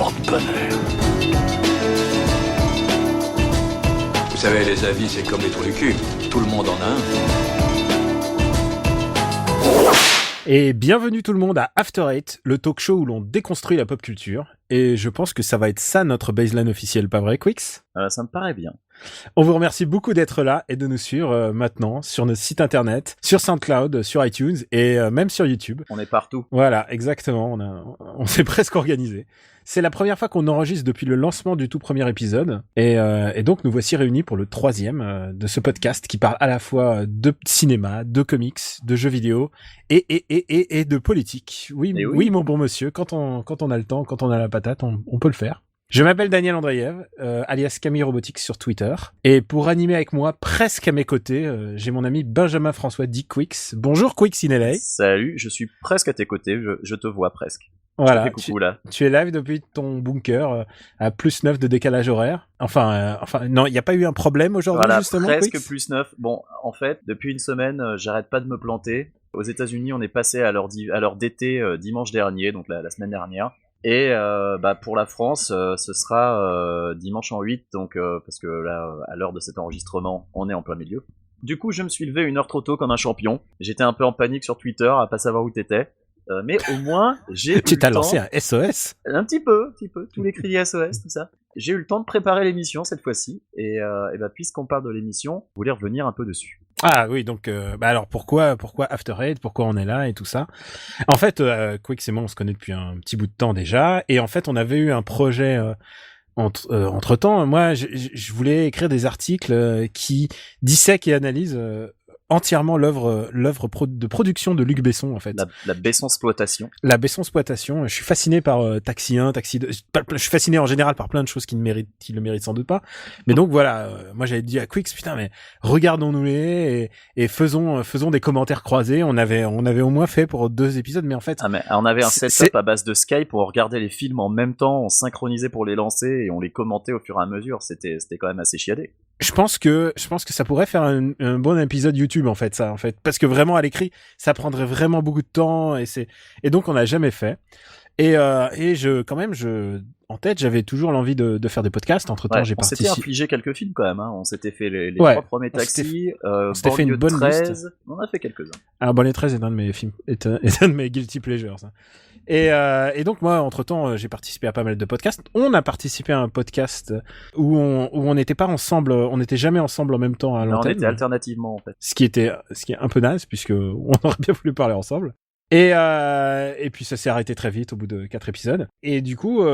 porte-bonheur. Vous savez, les avis, c'est comme les trous du cul. Tout le monde en a un. Et bienvenue tout le monde à After Eight, le talk show où l'on déconstruit la pop culture. Et je pense que ça va être ça notre baseline officielle, pas vrai, Quix ? Ça me paraît bien. On vous remercie beaucoup d'être là et de nous suivre maintenant sur notre site internet, sur SoundCloud, sur iTunes et même sur YouTube. On est partout. Voilà, exactement. On s'est presque organisé. C'est la première fois qu'on enregistre depuis le lancement du tout premier épisode. Et donc, nous voici réunis pour le 3e de ce podcast qui parle à la fois de cinéma, de comics, de jeux vidéo et de politique. Oui, mon bon monsieur, quand on a le temps, quand on a la patate, on peut le faire. Je m'appelle Daniel Andreev, alias Camille Robotics sur Twitter. Et pour animer avec moi, presque à mes côtés, j'ai mon ami Benjamin François dit Quix. Bonjour Quix in LA. Salut, je suis presque à tes côtés, je te vois presque. Voilà, coucou, là. Tu es live depuis ton bunker à plus 9 de décalage horaire. Enfin, non, il n'y a pas eu un problème aujourd'hui, voilà, justement, presque Quix plus 9. Bon, en fait, depuis une semaine, j'arrête pas de me planter. Aux États-Unis, on est passé à l'heure d'été dimanche dernier, donc la semaine dernière. Et pour la France, ce sera dimanche en 8, donc parce que là, à l'heure de cet enregistrement, on est en plein milieu. Du coup, je me suis levé une heure trop tôt comme un champion. J'étais un peu en panique sur Twitter, à pas savoir où t'étais. Mais au moins, j'ai eu le temps... Tu t'as lancé un SOS ? Un petit peu. Tous les cris SOS, tout ça. J'ai eu le temps de préparer l'émission cette fois-ci. Et puisqu'on parle de l'émission, je voulais revenir un peu dessus. Ah oui, donc alors pourquoi After Eight, pourquoi on est là et tout ça. En fait, Quix et moi on se connaît depuis un petit bout de temps déjà, et en fait on avait eu un projet entre temps. Moi, je voulais écrire des articles qui dissèquent et analysent entièrement l'œuvre de production de Luc Besson en fait. La Besson-sploitation. La Besson-sploitation. Je suis fasciné par Taxi 1, Taxi 2. Je suis fasciné en général par plein de choses qui le méritent sans doute pas. Mais donc voilà, moi j'avais dit à Quix, putain mais regardons-nous-les et faisons des commentaires croisés. On avait au moins fait pour 2 épisodes, mais en fait. On avait un setup à base de Skype pour regarder les films en même temps, on synchronisait pour les lancer et on les commentait au fur et à mesure. C'était quand même assez chiadé. Je pense que ça pourrait faire un bon épisode YouTube en fait, parce que vraiment à l'écrit ça prendrait vraiment beaucoup de temps et donc on n'a jamais fait et en tête j'avais toujours l'envie de faire des podcasts. Entre temps j'ai participé. On s'était infligé quelques films quand même, hein. On s'était fait les 3 premiers Taxis, on s'était fait une bonne 13, liste. On a fait quelques-uns. Alors Banlieue 13 est un de mes films, est un de mes guilty pleasures ça. Et donc moi entre temps j'ai participé à pas mal de podcasts. On a participé à un podcast où on n'était pas ensemble, on n'était jamais ensemble en même temps à l'antenne. On était alternativement en fait. Ce qui est un peu naze puisque on aurait bien voulu parler ensemble. Et puis ça s'est arrêté très vite au bout de 4 épisodes. Et du coup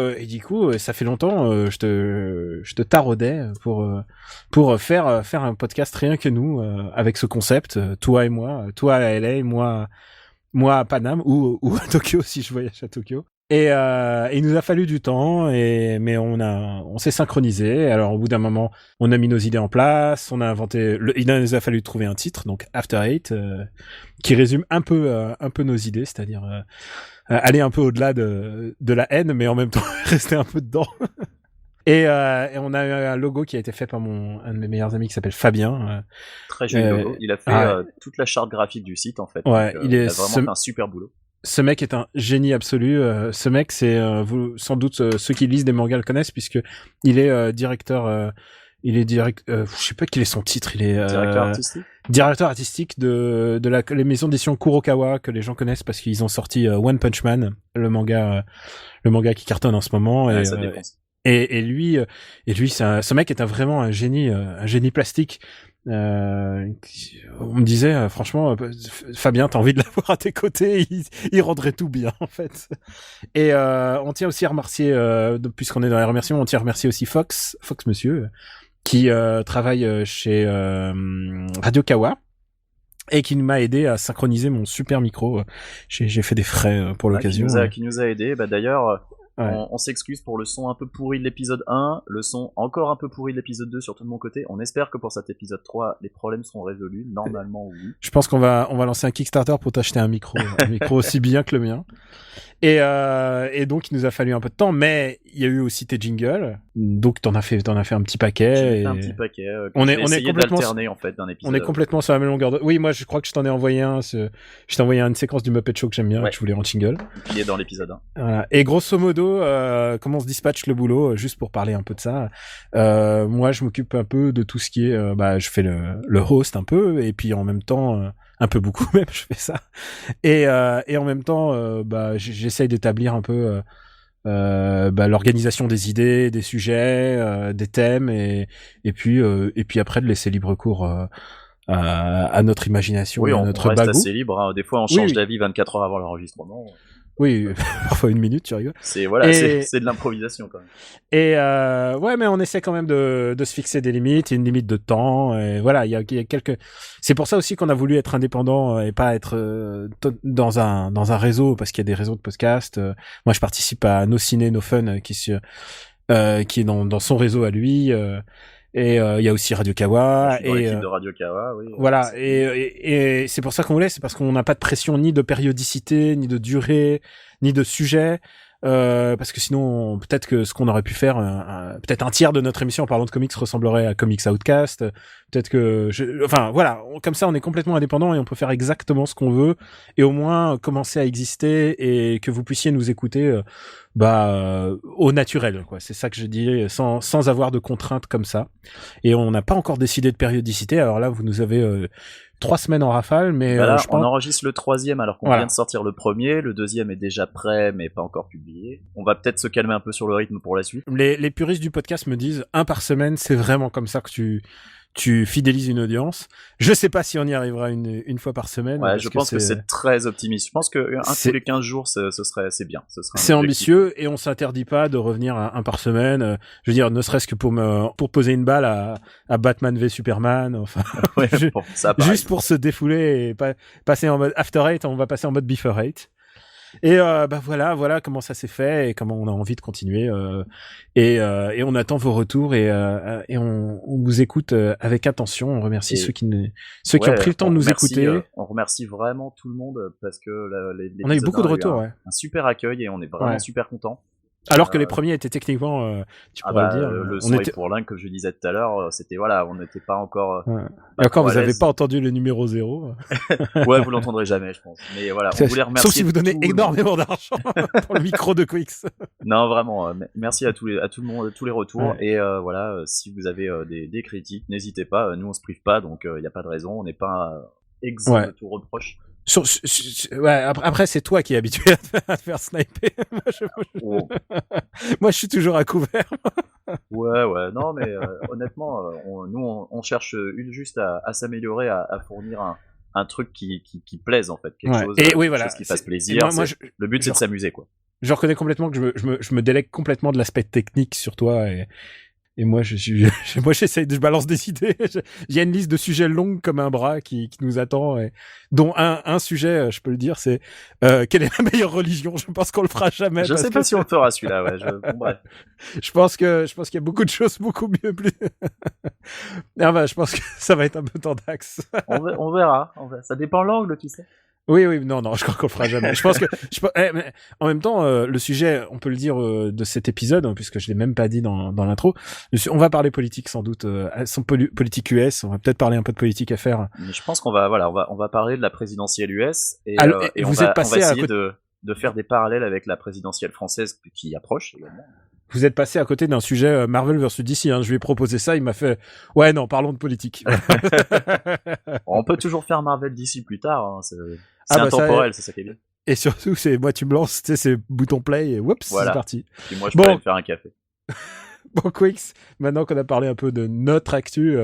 ça fait longtemps je te taraudais pour faire un podcast rien que nous avec ce concept, toi et moi, toi à LA, moi à Paname ou à Tokyo si je voyage à Tokyo. Et il nous a fallu du temps mais on s'est synchronisé. Alors au bout d'un moment, on a mis nos idées en place, on a inventé il nous a fallu trouver un titre, donc After Eight, qui résume un peu nos idées, c'est-à-dire aller un peu au-delà de la haine mais en même temps rester un peu dedans. Et on a eu un logo qui a été fait par un de mes meilleurs amis qui s'appelle Fabien. Très joli logo. Il a fait toute la charte graphique du site en fait. Ouais, donc, il a vraiment fait un super bouleur. Ce mec est un génie absolu. Ce mec, c'est vous sans doute ceux qui lisent des mangas le connaissent puisque il est directeur. Je sais pas quel est son titre. Il est directeur artistique de la maison d'édition Kurokawa que les gens connaissent parce qu'ils ont sorti One Punch Man, le manga qui cartonne en ce moment. Ouais, ça dépense. Et lui, ce mec est vraiment un génie plastique. On me disait franchement, Fabien, t'as envie de l'avoir à tes côtés, il rendrait tout bien en fait. Et on tient aussi à remercier, puisqu'on est dans les remerciements, on tient à remercier aussi Fox Monsieur, qui travaille chez Radio Kawa et qui m'a aidé à synchroniser mon super micro. J'ai fait des frais pour l'occasion. Qui nous a aidé. D'ailleurs. Ouais. On s'excuse pour le son un peu pourri de l'épisode 1, le son encore un peu pourri de l'épisode 2, surtout de mon côté. On espère que pour cet épisode 3, les problèmes seront résolus. Normalement, oui. Je pense qu'on va lancer un Kickstarter pour t'acheter un micro aussi bien que le mien. Et donc, il nous a fallu un peu de temps, mais il y a eu aussi tes jingles. Donc t'en as fait un petit paquet. J'ai et... fait un petit paquet. On est complètement d'alterner en fait d'un épisode. On est complètement sur la même longueur. Oui, moi je crois que je t'en ai envoyé un. Je t'ai envoyé une séquence du Muppet Show que j'aime bien, que je voulais en jingle. Qui est dans l'épisode 1. Voilà. Et grosso modo, comment on se dispatche le boulot, juste pour parler un peu de ça. Moi, je m'occupe un peu de tout ce qui est, je fais le host un peu, et puis en même temps, un peu beaucoup même, je fais ça. Et en même temps, j'essaye d'établir un peu l'organisation des idées, des sujets, des thèmes, et puis après de laisser libre cours à notre imagination, oui, et à notre on reste bagou. assez libre. Hein. Des fois, on change d'avis 24 heures avant l'enregistrement. Oui, parfois une minute, tu rigoles. C'est de l'improvisation quand même. Et mais on essaie quand même de se fixer des limites, une limite de temps. Et voilà, il y a quelques. C'est pour ça aussi qu'on a voulu être indépendant et pas être dans un réseau, parce qu'il y a des réseaux de podcasts. Moi, je participe à No Ciné No Fun qui est dans son réseau à lui. Et il y a aussi Radio Kawa. Dans l'équipe de Radio Kawa, oui. Voilà, et c'est pour ça qu'on voulait, c'est parce qu'on n'a pas de pression ni de périodicité, ni de durée, ni de sujet. Parce que sinon, peut-être que ce qu'on aurait pu faire, peut-être un tiers de notre émission en parlant de comics ressemblerait à Comics Outcast. Peut-être que, voilà, comme ça, on est complètement indépendant et on peut faire exactement ce qu'on veut et au moins commencer à exister et que vous puissiez nous écouter, au naturel, quoi. C'est ça que je dis, sans avoir de contraintes comme ça. Et on n'a pas encore décidé de périodicité. Alors là, vous nous avez 3 semaines en rafale, mais là, je pense... on enregistre le 3e alors qu'on vient de sortir le premier, le 2e est déjà prêt mais pas encore publié. On va peut-être se calmer un peu sur le rythme pour la suite. Les puristes du podcast me disent 1 par semaine, c'est vraiment comme ça que tu fidélises une audience. Je sais pas si on y arrivera une fois par semaine. Ouais, je pense que c'est très optimiste. Je pense que tous les 15 jours, c'est bien. C'est ambitieux et on s'interdit pas de revenir à 1 par semaine. Je veux dire, ne serait-ce que pour poser une balle à Batman v Superman. Enfin, ouais, bon, ça juste pour se défouler et passer en mode After Eight, on va passer en mode Before Eight. Et voilà comment ça s'est fait et comment on a envie de continuer et on attend vos retours et on vous écoute avec attention. On remercie ceux qui ont pris le temps de nous écouter. On remercie vraiment tout le monde parce que on a eu beaucoup de retours, un super accueil et on est vraiment super contents. Alors que les premiers étaient techniquement, tu pourrais le dire. Le son est pour l'un, comme je disais tout à l'heure, c'était on n'était pas encore. Et encore, vous n'avez pas entendu le numéro 0. Ouais, vous l'entendrez jamais, je pense. Mais voilà, on voulait remercier. Sauf si vous donnez énormément d'argent pour le micro de Quix. Non, vraiment, merci à tout le monde, tous les retours. Ouais. Et si vous avez des critiques, n'hésitez pas. Nous, on se prive pas, donc il n'y a pas de raison. On n'est pas exempt de tout reproche. Après, c'est toi qui es habitué à te faire sniper. Moi, je suis toujours à couvert. Ouais, non, mais honnêtement, nous, on cherche juste à s'améliorer, à fournir un truc qui plaise, en fait. Quelque chose qui fasse plaisir. Le but, c'est de s'amuser, quoi. Je reconnais complètement que je me délègue complètement de l'aspect technique sur toi et moi, j'essaye je balance des idées. Il y a une liste de sujets longue comme un bras qui nous attend, dont un sujet, je peux le dire, c'est quelle est la meilleure religion. Je pense qu'on le fera jamais. Je sais pas si on le fera celui-là. Ouais. Bon, bref. Je pense qu'il y a beaucoup de choses beaucoup mieux. Je pense que ça va être un peu tendax. On verra. Ça dépend de l'angle, tu sais. Oui, non, je crois qu'on le fera jamais. Je pense que, mais en même temps, le sujet, on peut le dire de cet épisode, hein, puisque je l'ai même pas dit dans l'intro. On va parler politique sans doute, politique US. On va peut-être parler un peu de politique à faire. Mais je pense qu'on va parler de la présidentielle US et on va essayer de faire des parallèles avec la présidentielle française qui approche également. Vous êtes passé à côté d'un sujet Marvel vs DC, hein. Je lui ai proposé ça, il m'a fait ouais non, parlons de politique. On peut toujours faire Marvel DC plus tard, hein. C'est intemporel, c'est ça qui est bien. Et surtout, c'est moi tu me lances, tu sais, c'est bouton play et whoops, c'est parti. Et moi je peux aller me faire un café. Bon, Quix, maintenant qu'on a parlé un peu de notre actu,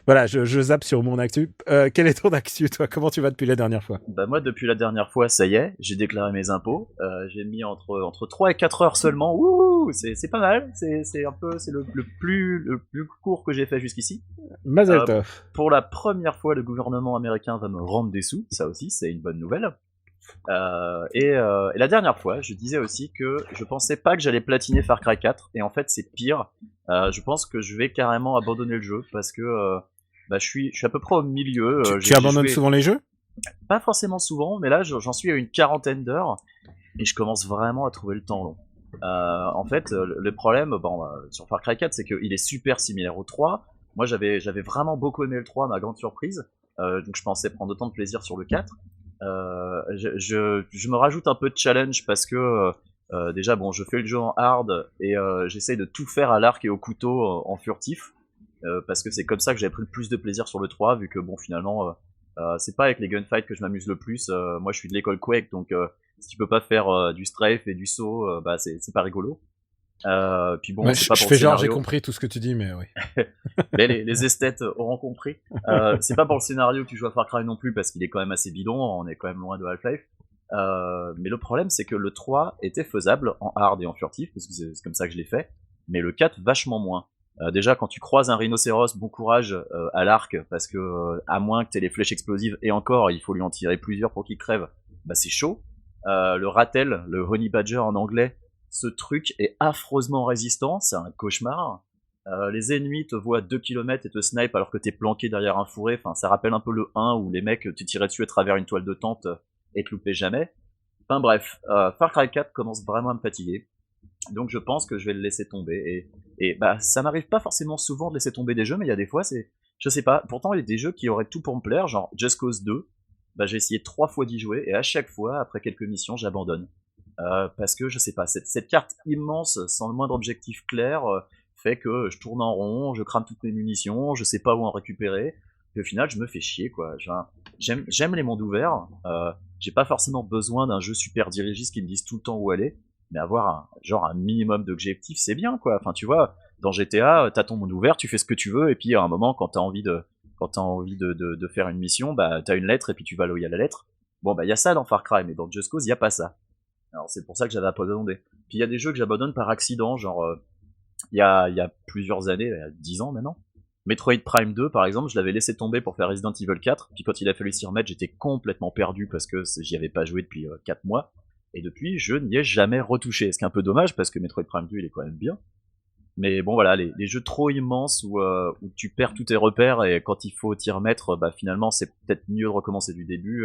voilà, je zappe sur mon actu. Quel est ton actu, toi? Comment tu vas depuis la dernière fois? Moi, depuis la dernière fois, ça y est, j'ai déclaré mes impôts. J'ai mis entre 3 et 4 heures seulement. Ouh, c'est pas mal. C'est le plus court que j'ai fait jusqu'ici. Mazel tov. Pour la première fois, le gouvernement américain va me rendre des sous. Ça aussi, c'est une bonne nouvelle. Et la dernière fois, je disais aussi que je pensais pas que j'allais platiner Far Cry 4, et en fait c'est pire. Je pense que je vais carrément abandonner le jeu parce que je suis à peu près au milieu. Tu abandonnes souvent les jeux? Pas forcément souvent, mais là j'en suis à une 40aine d'heures et je commence vraiment à trouver le temps long. En fait, le problème, sur Far Cry 4, c'est qu'il est super similaire au 3. Moi, j'avais vraiment beaucoup aimé le 3, ma grande surprise. Donc, je pensais prendre autant de plaisir sur le 4. Je me rajoute un peu de challenge parce que déjà, bon, je fais le jeu en hard et j'essaye de tout faire à l'arc et au couteau en furtif. Parce que c'est comme ça que j'avais pris le plus de plaisir sur le 3, vu que bon, finalement, c'est pas avec les gunfights que je m'amuse le plus. Moi, je suis de l'école Quake, donc si tu peux pas faire du strafe et du saut, bah c'est pas rigolo. Puis bon, Ouais, c'est je pas pour fais le genre, j'ai scénario. compris tout ce que tu dis, mais oui. Mais les esthètes auront compris. C'est pas pour le scénario que tu joues à Far Cry non plus, parce qu'il est quand même assez bidon, on est quand même loin de Half-Life. Mais le problème, c'est que le 3 était faisable en hard et en furtif, parce que c'est comme ça que je l'ai fait, mais le 4 vachement moins. Déjà, quand tu croises un rhinocéros, bon courage à l'arc, parce que à moins que t'aies les flèches explosives, et encore, il faut lui en tirer plusieurs pour qu'il crève, bah c'est chaud. Le ratel, le honey badger en anglais, ce truc est affreusement résistant, c'est un cauchemar. Les ennemis te voient à 2 km et te snipe alors que t'es planqué derrière un fourré, enfin ça rappelle un peu le 1 où les mecs tu tirais dessus à travers une toile de tente et te loupaient jamais. Enfin bref, Far Cry 4 commence vraiment à me fatiguer. Donc je pense que je vais le laisser tomber. Et bah ça m'arrive pas forcément souvent de laisser tomber des jeux, mais il y a des fois c'est. Je sais pas, pourtant il y a des jeux qui auraient tout pour me plaire, genre Just Cause 2. Bah j'ai essayé 3 fois d'y jouer, et à chaque fois, après quelques missions, j'abandonne. Parce que je sais pas, cette carte immense, sans le moindre objectif clair, fait que je tourne en rond, je crame toutes mes munitions, je sais pas où en récupérer. Et au final, je me fais chier, quoi. J'aime les mondes ouverts. J'ai pas forcément besoin d'un jeu super dirigiste qui me dise tout le temps où aller, mais avoir un minimum d'objectifs, c'est bien, quoi. Enfin, tu vois, dans GTA, t'as ton monde ouvert, tu fais ce que tu veux, et puis à un moment, quand t'as envie de faire une mission, bah t'as une lettre et puis tu vas là où il y a la lettre. Bon, bah il y a ça dans Far Cry, mais dans Just Cause, il y a pas ça. Alors c'est pour ça que j'avais abandonné. Puis il y a des jeux que j'abandonne par accident, genre il y a plusieurs années, il y a 10 ans maintenant. Metroid Prime 2 par exemple, je l'avais laissé tomber pour faire Resident Evil 4, puis quand il a fallu s'y remettre, j'étais complètement perdu parce que j'y avais pas joué depuis 4 mois, et depuis je n'y ai jamais retouché, ce qui est un peu dommage parce que Metroid Prime 2 il est quand même bien. Mais bon voilà, les jeux trop immenses où tu perds tous tes repères et quand il faut t'y remettre, bah finalement c'est peut-être mieux de recommencer du début,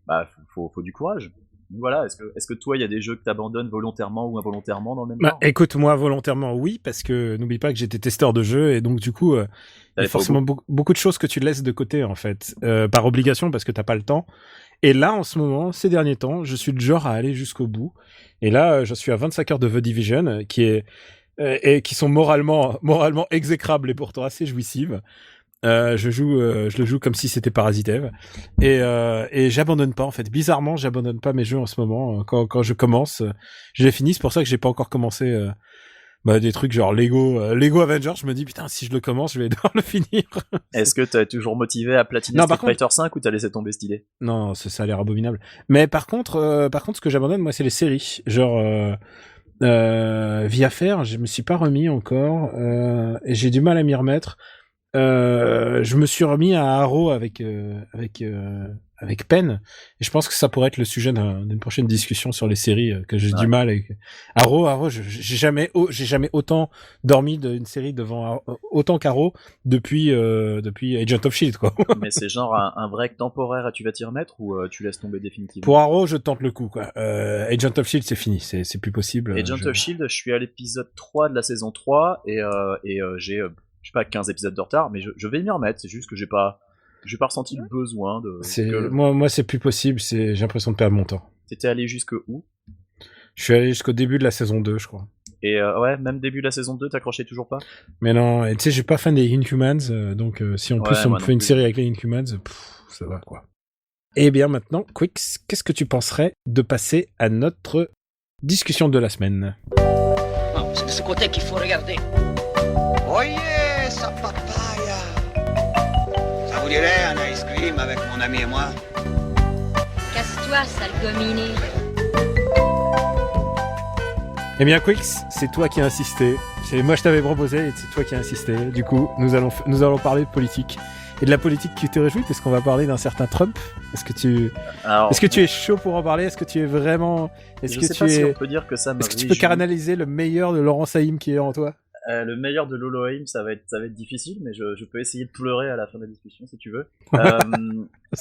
bah faut du courage. Voilà, est-ce que toi, il y a des jeux que t'abandonnes volontairement ou involontairement dans le même Bah, genre? écoute, moi, volontairement, oui, parce que n'oublie pas que j'étais testeur de jeux, et donc, du coup, il y a T'avais pas au forcément bout. beaucoup de choses que tu laisses de côté, en fait, par obligation, parce que t'as pas le temps. Et là, en ce moment, ces derniers temps, je suis le genre à aller jusqu'au bout. Et là, je suis à 25 heures de The Division, et qui sont moralement exécrables et pourtant assez jouissives. Je le joue comme si c'était Parasite Eve, et j'abandonne pas en fait. Bizarrement, j'abandonne pas mes jeux en ce moment. Quand je commence, je les finis. C'est pour ça que j'ai pas encore commencé des trucs genre Lego Avengers. Je me dis putain, si je le commence, je vais devoir le finir. Est-ce que t'es toujours motivé à platiner Non, Street par contre, Fighter 5 ou t'as laissé tomber cette idée? non, ça a l'air abominable. Mais par contre, ce que j'abandonne, moi, c'est les séries. Genre Via Faire, je me suis pas remis encore, et j'ai du mal à m'y remettre. Je me suis remis à Arrow avec Penn, et je pense que ça pourrait être le sujet d'une prochaine discussion sur les séries que j'ai du Ouais. mal avec. Arrow, j'ai jamais autant dormi d'une série devant autant qu'Arrow depuis Agent of Shield quoi. Mais c'est genre un break temporaire et tu vas t'y remettre ou tu laisses tomber définitivement? Pour Arrow, je tente le coup quoi. Agent of Shield c'est fini, c'est plus possible. Agent of Shield, je suis à l'épisode 3 de la saison 3 et j'ai, je sais pas, 15 épisodes de retard, mais je vais m'y remettre, c'est juste que j'ai pas ressenti le besoin de... Moi c'est plus possible, j'ai l'impression de perdre mon temps. T'étais allé jusque où? Je suis allé jusqu'au début de la saison 2, je crois. Et ouais, même début de la saison 2, t'accrochais toujours pas? Mais non, et tu sais, je suis pas fan des Inhumans, donc si en plus Ouais, on me moi non fait une plus. série avec les Inhumans, ça va quoi. Et bien maintenant, Quix, qu'est-ce que tu penserais de passer à notre discussion de la semaine? Non, c'est de ce côté qu'il faut regarder. Oyez, sa papaya. Ça vous dirait un ice cream avec mon ami et moi? Casse-toi, sale gominé. Eh bien Quix, c'est toi qui as insisté. Moi je t'avais proposé et c'est toi qui as insisté. Du coup, nous allons parler de politique. Et de la politique qui te réjouit, parce qu'on va parler d'un certain Trump. Est-ce que tu es chaud pour en parler? Est-ce que tu es vraiment... Je sais pas si on peut dire que ça me Est-ce que tu peux canaliser le meilleur de Laurent Saïm qui est en toi? Le meilleur de Lolo Haim, ça va être difficile, mais je peux essayer de pleurer à la fin de la discussion si tu veux.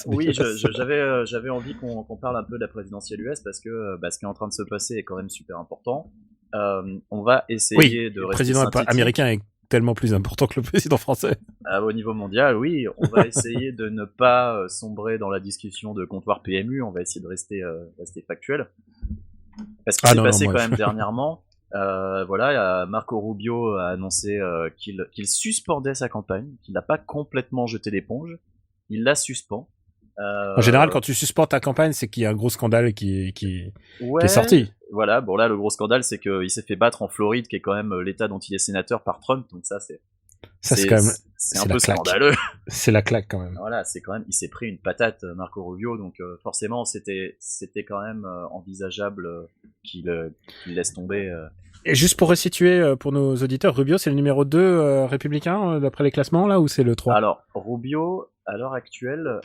Oui, j'avais envie qu'on parle un peu de la présidentielle US parce que ce qui est en train de se passer est quand même super important. on va essayer de Le rester président synthétique. américain est tellement plus important que le président français. Au niveau mondial, oui, on va essayer de ne pas sombrer dans la discussion de comptoir PMU, on va essayer de rester factuel. Parce qu'il s'est passé quand même dernièrement, voilà, Marco Rubio a annoncé qu'il suspendait sa campagne, qu'il n'a pas complètement jeté l'éponge, il la suspend. En général, quand tu suspends ta campagne, c'est qu'il y a un gros scandale qui Ouais, est sorti. Voilà, bon là, le gros scandale, c'est qu'il s'est fait battre en Floride, qui est quand même l'État dont il est sénateur, par Trump, donc ça, c'est quand même, c'est c'est un la peu claque. scandaleux. C'est la claque quand même. Voilà, c'est quand même, il s'est pris une patate, Marco Rubio, donc forcément, c'était quand même envisageable qu'il laisse tomber. Et juste pour resituer pour nos auditeurs, Rubio, c'est le numéro 2 républicain d'après les classements là, ou c'est le 3? Alors, Rubio, à l'heure actuelle,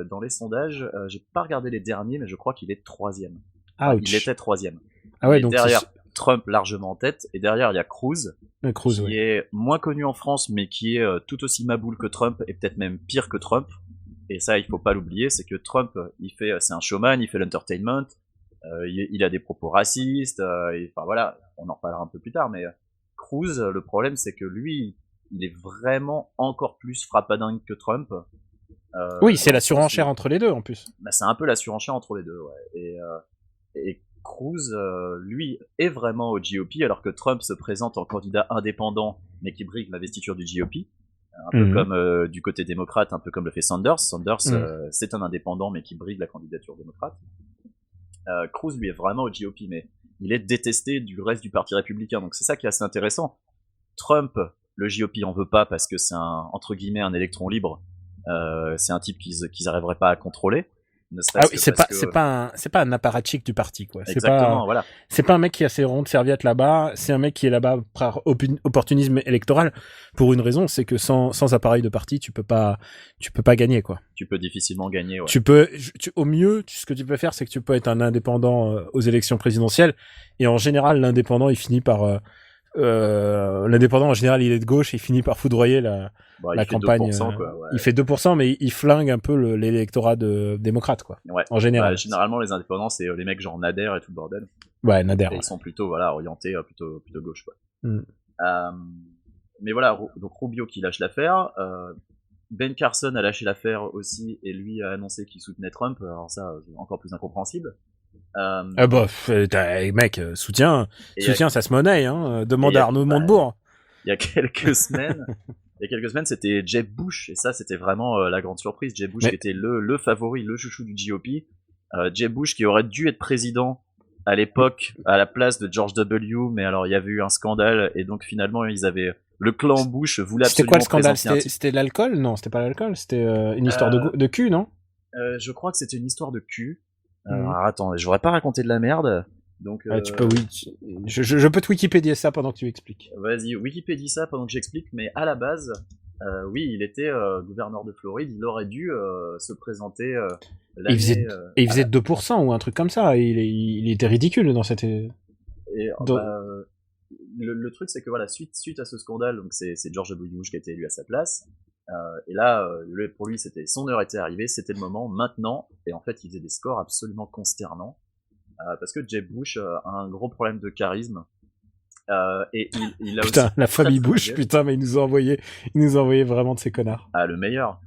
dans les sondages, j'ai pas regardé les derniers, mais je crois qu'il est 3e. Il était 3e. Ah ouais, il donc est derrière Trump largement en tête, et derrière il y a Cruz, qui est moins connu en France, mais qui est tout aussi maboule que Trump, et peut-être même pire que Trump. Et ça, il faut pas l'oublier, c'est que Trump, c'est un showman, il fait l'entertainment, il a des propos racistes, enfin voilà, on en reparlera un peu plus tard, mais Cruz, le problème c'est que lui, il est vraiment encore plus frappadingue que Trump. Oui, c'est la surenchère entre les deux en plus. Bah, c'est un peu la surenchère entre les deux, ouais. Et Cruz, lui, est vraiment au GOP, alors que Trump se présente en candidat indépendant, mais qui brigue l'investiture du GOP. Un peu comme du côté démocrate, un peu comme le fait Sanders. Sanders, c'est un indépendant, mais qui brigue la candidature démocrate. Cruz, lui, est vraiment au GOP, mais il est détesté du reste du parti républicain, donc c'est ça qui est assez intéressant. Trump, le GOP en veut pas parce que c'est entre guillemets un électron libre. C'est un type qu'ils n'arriveraient pas à contrôler. C'est pas un apparatchik du parti, quoi. Exactement, voilà. C'est pas un mec qui a ses rondes serviettes là-bas, c'est un mec qui est là-bas par opportunisme électoral, pour une raison, c'est que sans appareil de parti, tu peux pas gagner, quoi. Tu peux difficilement gagner, ouais. Au mieux, ce que tu peux faire, c'est que tu peux être un indépendant aux élections présidentielles, et en général, l'indépendant, il finit par, l'indépendant, en général, il est de gauche, et il finit par foudroyer la campagne. 2%, quoi, ouais. Il fait 2%, mais il flingue un peu l'électorat démocrate, quoi. Ouais. En général. Généralement, les indépendants, c'est les mecs genre Nader et tout le bordel. Ouais, Nader. Et ils sont plutôt, voilà, orientés plutôt gauche, quoi. Mm. Mais voilà, donc Rubio qui lâche l'affaire. Ben Carson a lâché l'affaire aussi, et lui a annoncé qu'il soutenait Trump. Alors ça, c'est encore plus incompréhensible. Mec, soutien, ça se monnaie, hein. Demande à Arnaud Montebourg. Il y a quelques semaines, c'était Jeb Bush, et ça, c'était vraiment la grande surprise. Jeb Bush qui était le favori, le chouchou du GOP. Jeb Bush qui aurait dû être président à l'époque, à la place de George W, mais alors il y avait eu un scandale, et donc finalement, le clan Bush voulait absolument présenter. C'était quoi le scandale? C'était l'alcool? Non, c'était pas l'alcool, c'était une histoire de cul, non? Je crois que c'était une histoire de cul. Alors attends, je voudrais pas raconter de la merde. Donc, tu peux, oui. Je peux te Wikipédier ça pendant que tu expliques. Vas-y, Wikipédie ça pendant que j'explique, mais à la base, oui, il était gouverneur de Floride, il aurait dû se présenter l'année... Il faisait 2% ou un truc comme ça, il était ridicule dans cette... Le truc, c'est que voilà, suite à ce scandale, donc c'est George W. Bush qui a été élu à sa place, et là, pour lui, son heure était arrivée, c'était le moment, maintenant, et en fait, il faisait des scores absolument consternants, parce que Jeb Bush a un gros problème de charisme, et il a putain, aussi la famille Bush, putain, mais il nous a envoyé vraiment de ces connards. Ah, le meilleur.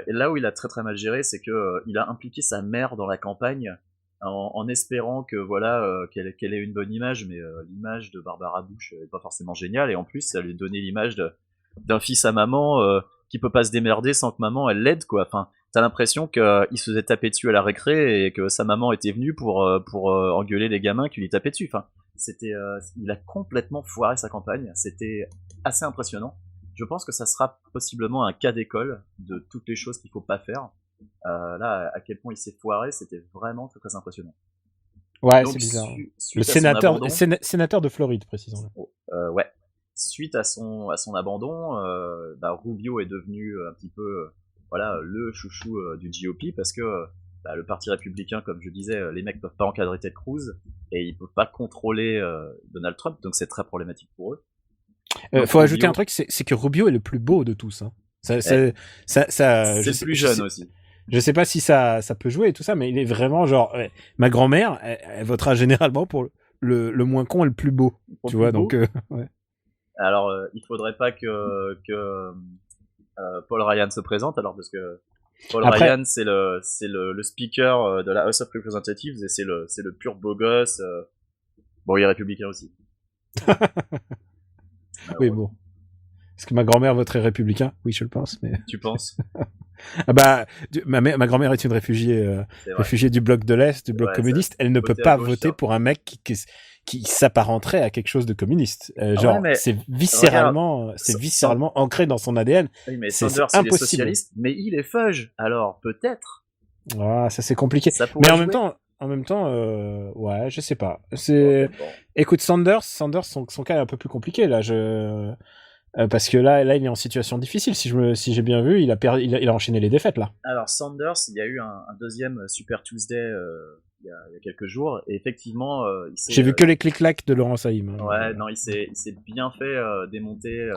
Et là où il a très très mal géré, c'est que il a impliqué sa mère dans la campagne, en espérant que voilà qu'elle ait une bonne image, mais l'image de Barbara Bush est pas forcément géniale, et en plus ça lui donnait l'image d'un fils à maman qui peut pas se démerder sans que maman elle l'aide, quoi. Enfin, t'as l'impression qu'il se faisait taper dessus à la récré et que sa maman était venue pour engueuler les gamins qui lui tapaient dessus. Enfin, il a complètement foiré sa campagne. C'était assez impressionnant. Je pense que ça sera possiblement un cas d'école de toutes les choses qu'il faut pas faire. Là, à quel point il s'est foiré, c'était vraiment très très impressionnant. Ouais, c'est bizarre. Le sénateur de Floride, précisons. Ouais. Suite à son abandon, Rubio est devenu un petit peu le chouchou du GOP, parce que le parti républicain, comme je disais, les mecs peuvent pas encadrer Ted Cruz et ils peuvent pas contrôler Donald Trump, donc c'est très problématique pour eux. Faut ajouter un truc, c'est que Rubio est le plus beau de tous. Hein. C'est le plus jeune aussi. Je sais pas si ça peut jouer et tout ça, mais il est vraiment genre... Ouais, ma grand-mère, elle votera généralement pour le moins con et le plus beau. Au Tu plus vois, beau. donc ouais. Alors, il faudrait pas que Paul Ryan se présente, alors, parce que Paul Après- Ryan, c'est le speaker de la House of Representatives, et c'est le pur beau gosse. Bon, il est républicain aussi. Oui, bon. Est-ce que ma grand-mère voterait républicain? Oui, je le pense, mais... Tu penses? Ah bah, ma grand-mère est une réfugiée, C'est vrai. réfugiée du bloc de l'Est, du bloc Ouais, communiste. Elle ne peut voter à pas gauche, voter ça. pour un mec qui s'apparenterait à quelque chose de communiste. Genre, ouais, mais c'est Sa- viscéralement ancré dans son ADN. Oui, mais C'est Sanders, il est impossible. socialiste, mais il est fudge. Alors, peut-être. Ah, ça c'est compliqué. Ça pourrait Mais jouer. en même temps, ouais, je sais pas. C'est, Bon. écoute, Sanders, son cas est un peu plus compliqué là. Parce que là, il est en situation difficile. Si j'ai bien vu, il a enchaîné les défaites là. Alors, Sanders, il y a eu un deuxième Super Tuesday il y a quelques jours, et effectivement, il s'est, J'ai vu que les clics-clacs de Laurent Saïm. Hein. ouais, non, il s'est bien fait démonter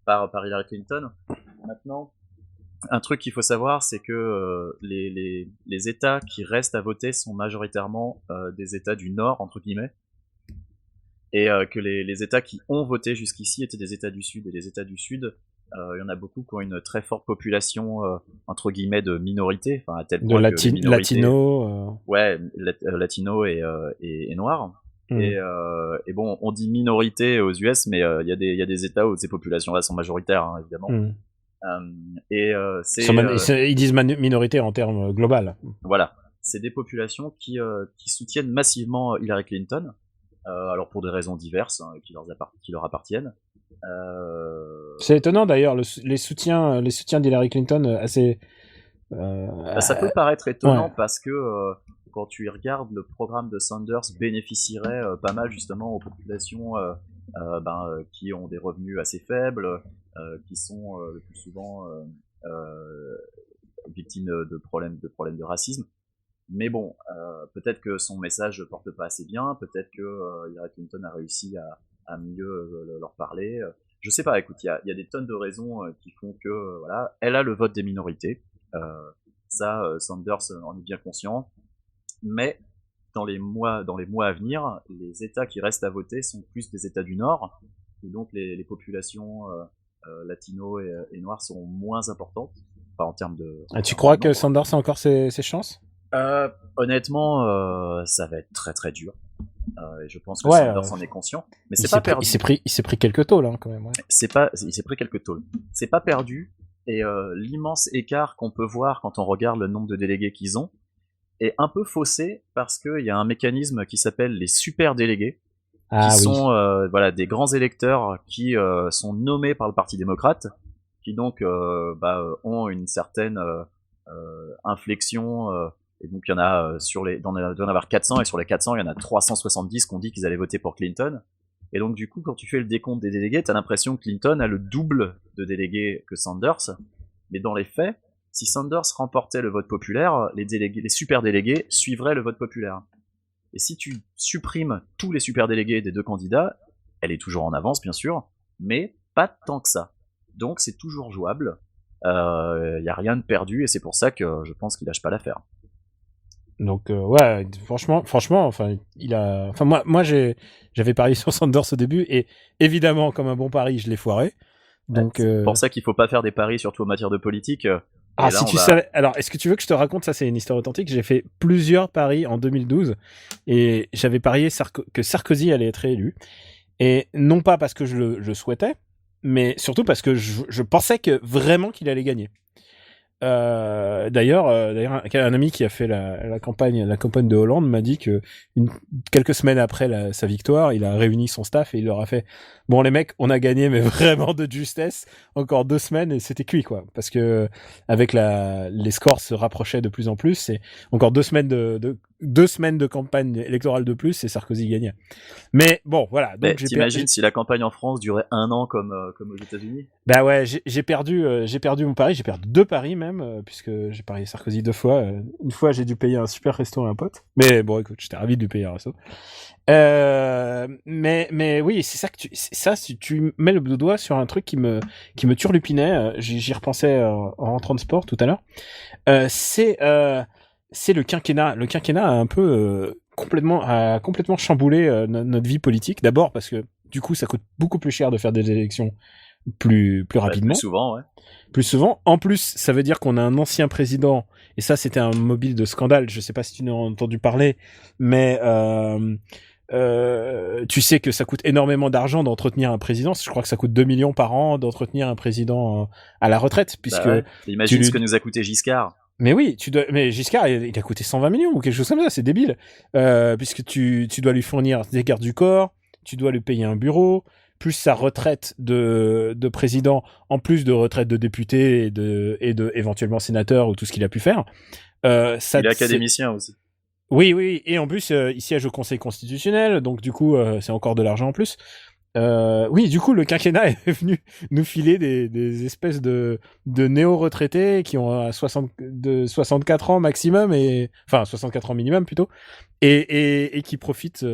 par Hillary Clinton. Maintenant, un truc qu'il faut savoir, c'est que les États qui restent à voter sont majoritairement des États du Nord, entre guillemets, et que les États qui ont voté jusqu'ici étaient des États du Sud. Et les États du Sud, il y en a beaucoup qui ont une très forte population, entre guillemets, de minorités, enfin à tel De point que les minorités, latino. ouais, latino et noirs. Hmm. Et bon, on dit minorité aux US, mais il y a des États où ces populations-là sont majoritaires, hein, évidemment. C'est Ils disent minorité en termes global. voilà, c'est des populations qui soutiennent massivement Hillary Clinton, alors pour des raisons diverses, hein, qui leur appartiennent. C'est étonnant d'ailleurs les soutiens d'Hillary Clinton assez. Ça peut paraître étonnant, ouais. parce que quand tu y regardes, le programme de Sanders bénéficierait pas mal justement aux populations qui ont des revenus assez faibles, qui sont le plus souvent victimes de problèmes de racisme. Mais bon, peut-être que son message ne porte pas assez bien, peut-être que Hillary Clinton a réussi à mieux leur parler. Je sais pas, écoute, il y a des tonnes de raisons qui font que voilà, elle a le vote des minorités. Sanders en est bien conscient. Mais dans les mois à venir, les États qui restent à voter sont plus des États du Nord, et donc les populations latino et noires sont moins importantes, enfin en termes de. Tu crois que Sanders a encore ses chances? Honnêtement, ça va être très très dur. Et je pense que Ouais, Sanders en est conscient, mais c'est pas perdu. Il s'est pris quelques tôles hein, quand même. Ouais. Il s'est pris quelques tôles. C'est pas perdu, et l'immense écart qu'on peut voir quand on regarde le nombre de délégués qu'ils ont est un peu faussé, parce qu'il y a un mécanisme qui s'appelle les super délégués, qui sont voilà, des grands électeurs qui sont nommés par le Parti démocrate, qui donc ont une certaine inflexion, et donc il y en a il doit en avoir 400, et sur les 400 il y en a 370 qui ont dit qu'ils allaient voter pour Clinton. Et donc du coup, quand tu fais le décompte des délégués, t'as l'impression que Clinton a le double de délégués que Sanders, mais dans les faits, si Sanders remportait le vote populaire, les super délégués suivraient le vote populaire. Et si tu supprimes tous les super délégués des deux candidats, elle est toujours en avance bien sûr, mais pas tant que ça. Donc c'est toujours jouable, y a rien de perdu, et c'est pour ça que je pense qu'il lâche pas l'affaire. Donc ouais, franchement, enfin moi j'avais parié sur Sanders au début, et évidemment comme un bon pari, je l'ai foiré. Donc c'est pour ça qu'il faut pas faire des paris, surtout en matière de politique. Ah, si tu savais. Alors, est-ce que tu veux que je te raconte ça? C'est une histoire authentique. J'ai fait plusieurs paris en 2012 et j'avais parié que Sarkozy allait être élu. Et non pas parce que je le souhaitais, mais surtout parce que je pensais vraiment qu'il allait gagner. D'ailleurs, un ami qui a fait la campagne de Hollande m'a dit que quelques semaines après sa victoire, il a réuni son staff et il leur a fait: bon les mecs, on a gagné, mais vraiment de justesse. Encore 2 semaines et c'était cuit quoi. Parce que avec les scores se rapprochaient de plus en plus. C'est encore 2 semaines de campagne électorale de plus et Sarkozy gagnait. Mais bon, voilà. Donc t'imagines si la campagne en France durait 1 an comme aux États-Unis? Bah ouais, j'ai perdu mon pari, j'ai perdu 2 paris même, puisque j'ai parié Sarkozy 2 fois. Une fois, j'ai dû payer un super resto à un pote. Mais bon, écoute, j'étais ravi de lui payer un resto. Mais oui, c'est ça, si tu mets le doigt sur un truc qui me turlupinait, j'y repensais en rentrant de sport tout à l'heure. C'est le quinquennat. Le quinquennat a un peu complètement chamboulé notre vie politique. D'abord parce que du coup, ça coûte beaucoup plus cher de faire des élections plus rapidement. Plus souvent, ouais. Plus souvent. En plus, ça veut dire qu'on a un ancien président, et ça, c'était un mobile de scandale. Je sais pas si tu en as entendu parler, mais tu sais que ça coûte énormément d'argent d'entretenir un président. Je crois que ça coûte 2 millions par an d'entretenir un président à la retraite, puisque imagine ce que nous a coûté Giscard. Mais oui, mais Giscard, il a coûté 120 millions ou quelque chose comme ça, c'est débile. Puisque tu dois lui fournir des gardes du corps, tu dois lui payer un bureau, plus sa retraite de président, en plus de retraite de député et de éventuellement sénateur ou tout ce qu'il a pu faire. Il est académicien aussi. Oui, et en plus, il siège au Conseil constitutionnel, donc du coup, c'est encore de l'argent en plus. Oui, du coup, le quinquennat est venu nous filer des espèces de néo-retraités qui ont 64 ans maximum, enfin 64 ans minimum plutôt, et qui profitent,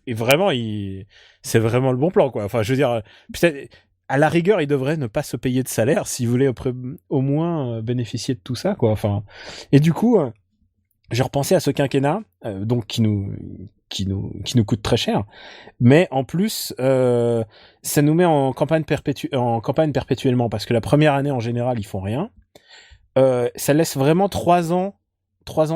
et vraiment, c'est vraiment le bon plan, quoi. Enfin, je veux dire, peut-être, à la rigueur, ils devraient ne pas se payer de salaire s'ils voulaient au moins bénéficier de tout ça, quoi. Enfin, et du coup, j'ai repensé à ce quinquennat, donc qui nous coûte très cher, mais en plus ça nous met en campagne perpétuellement, parce que la première année en général ils font rien, ça laisse vraiment 3 ans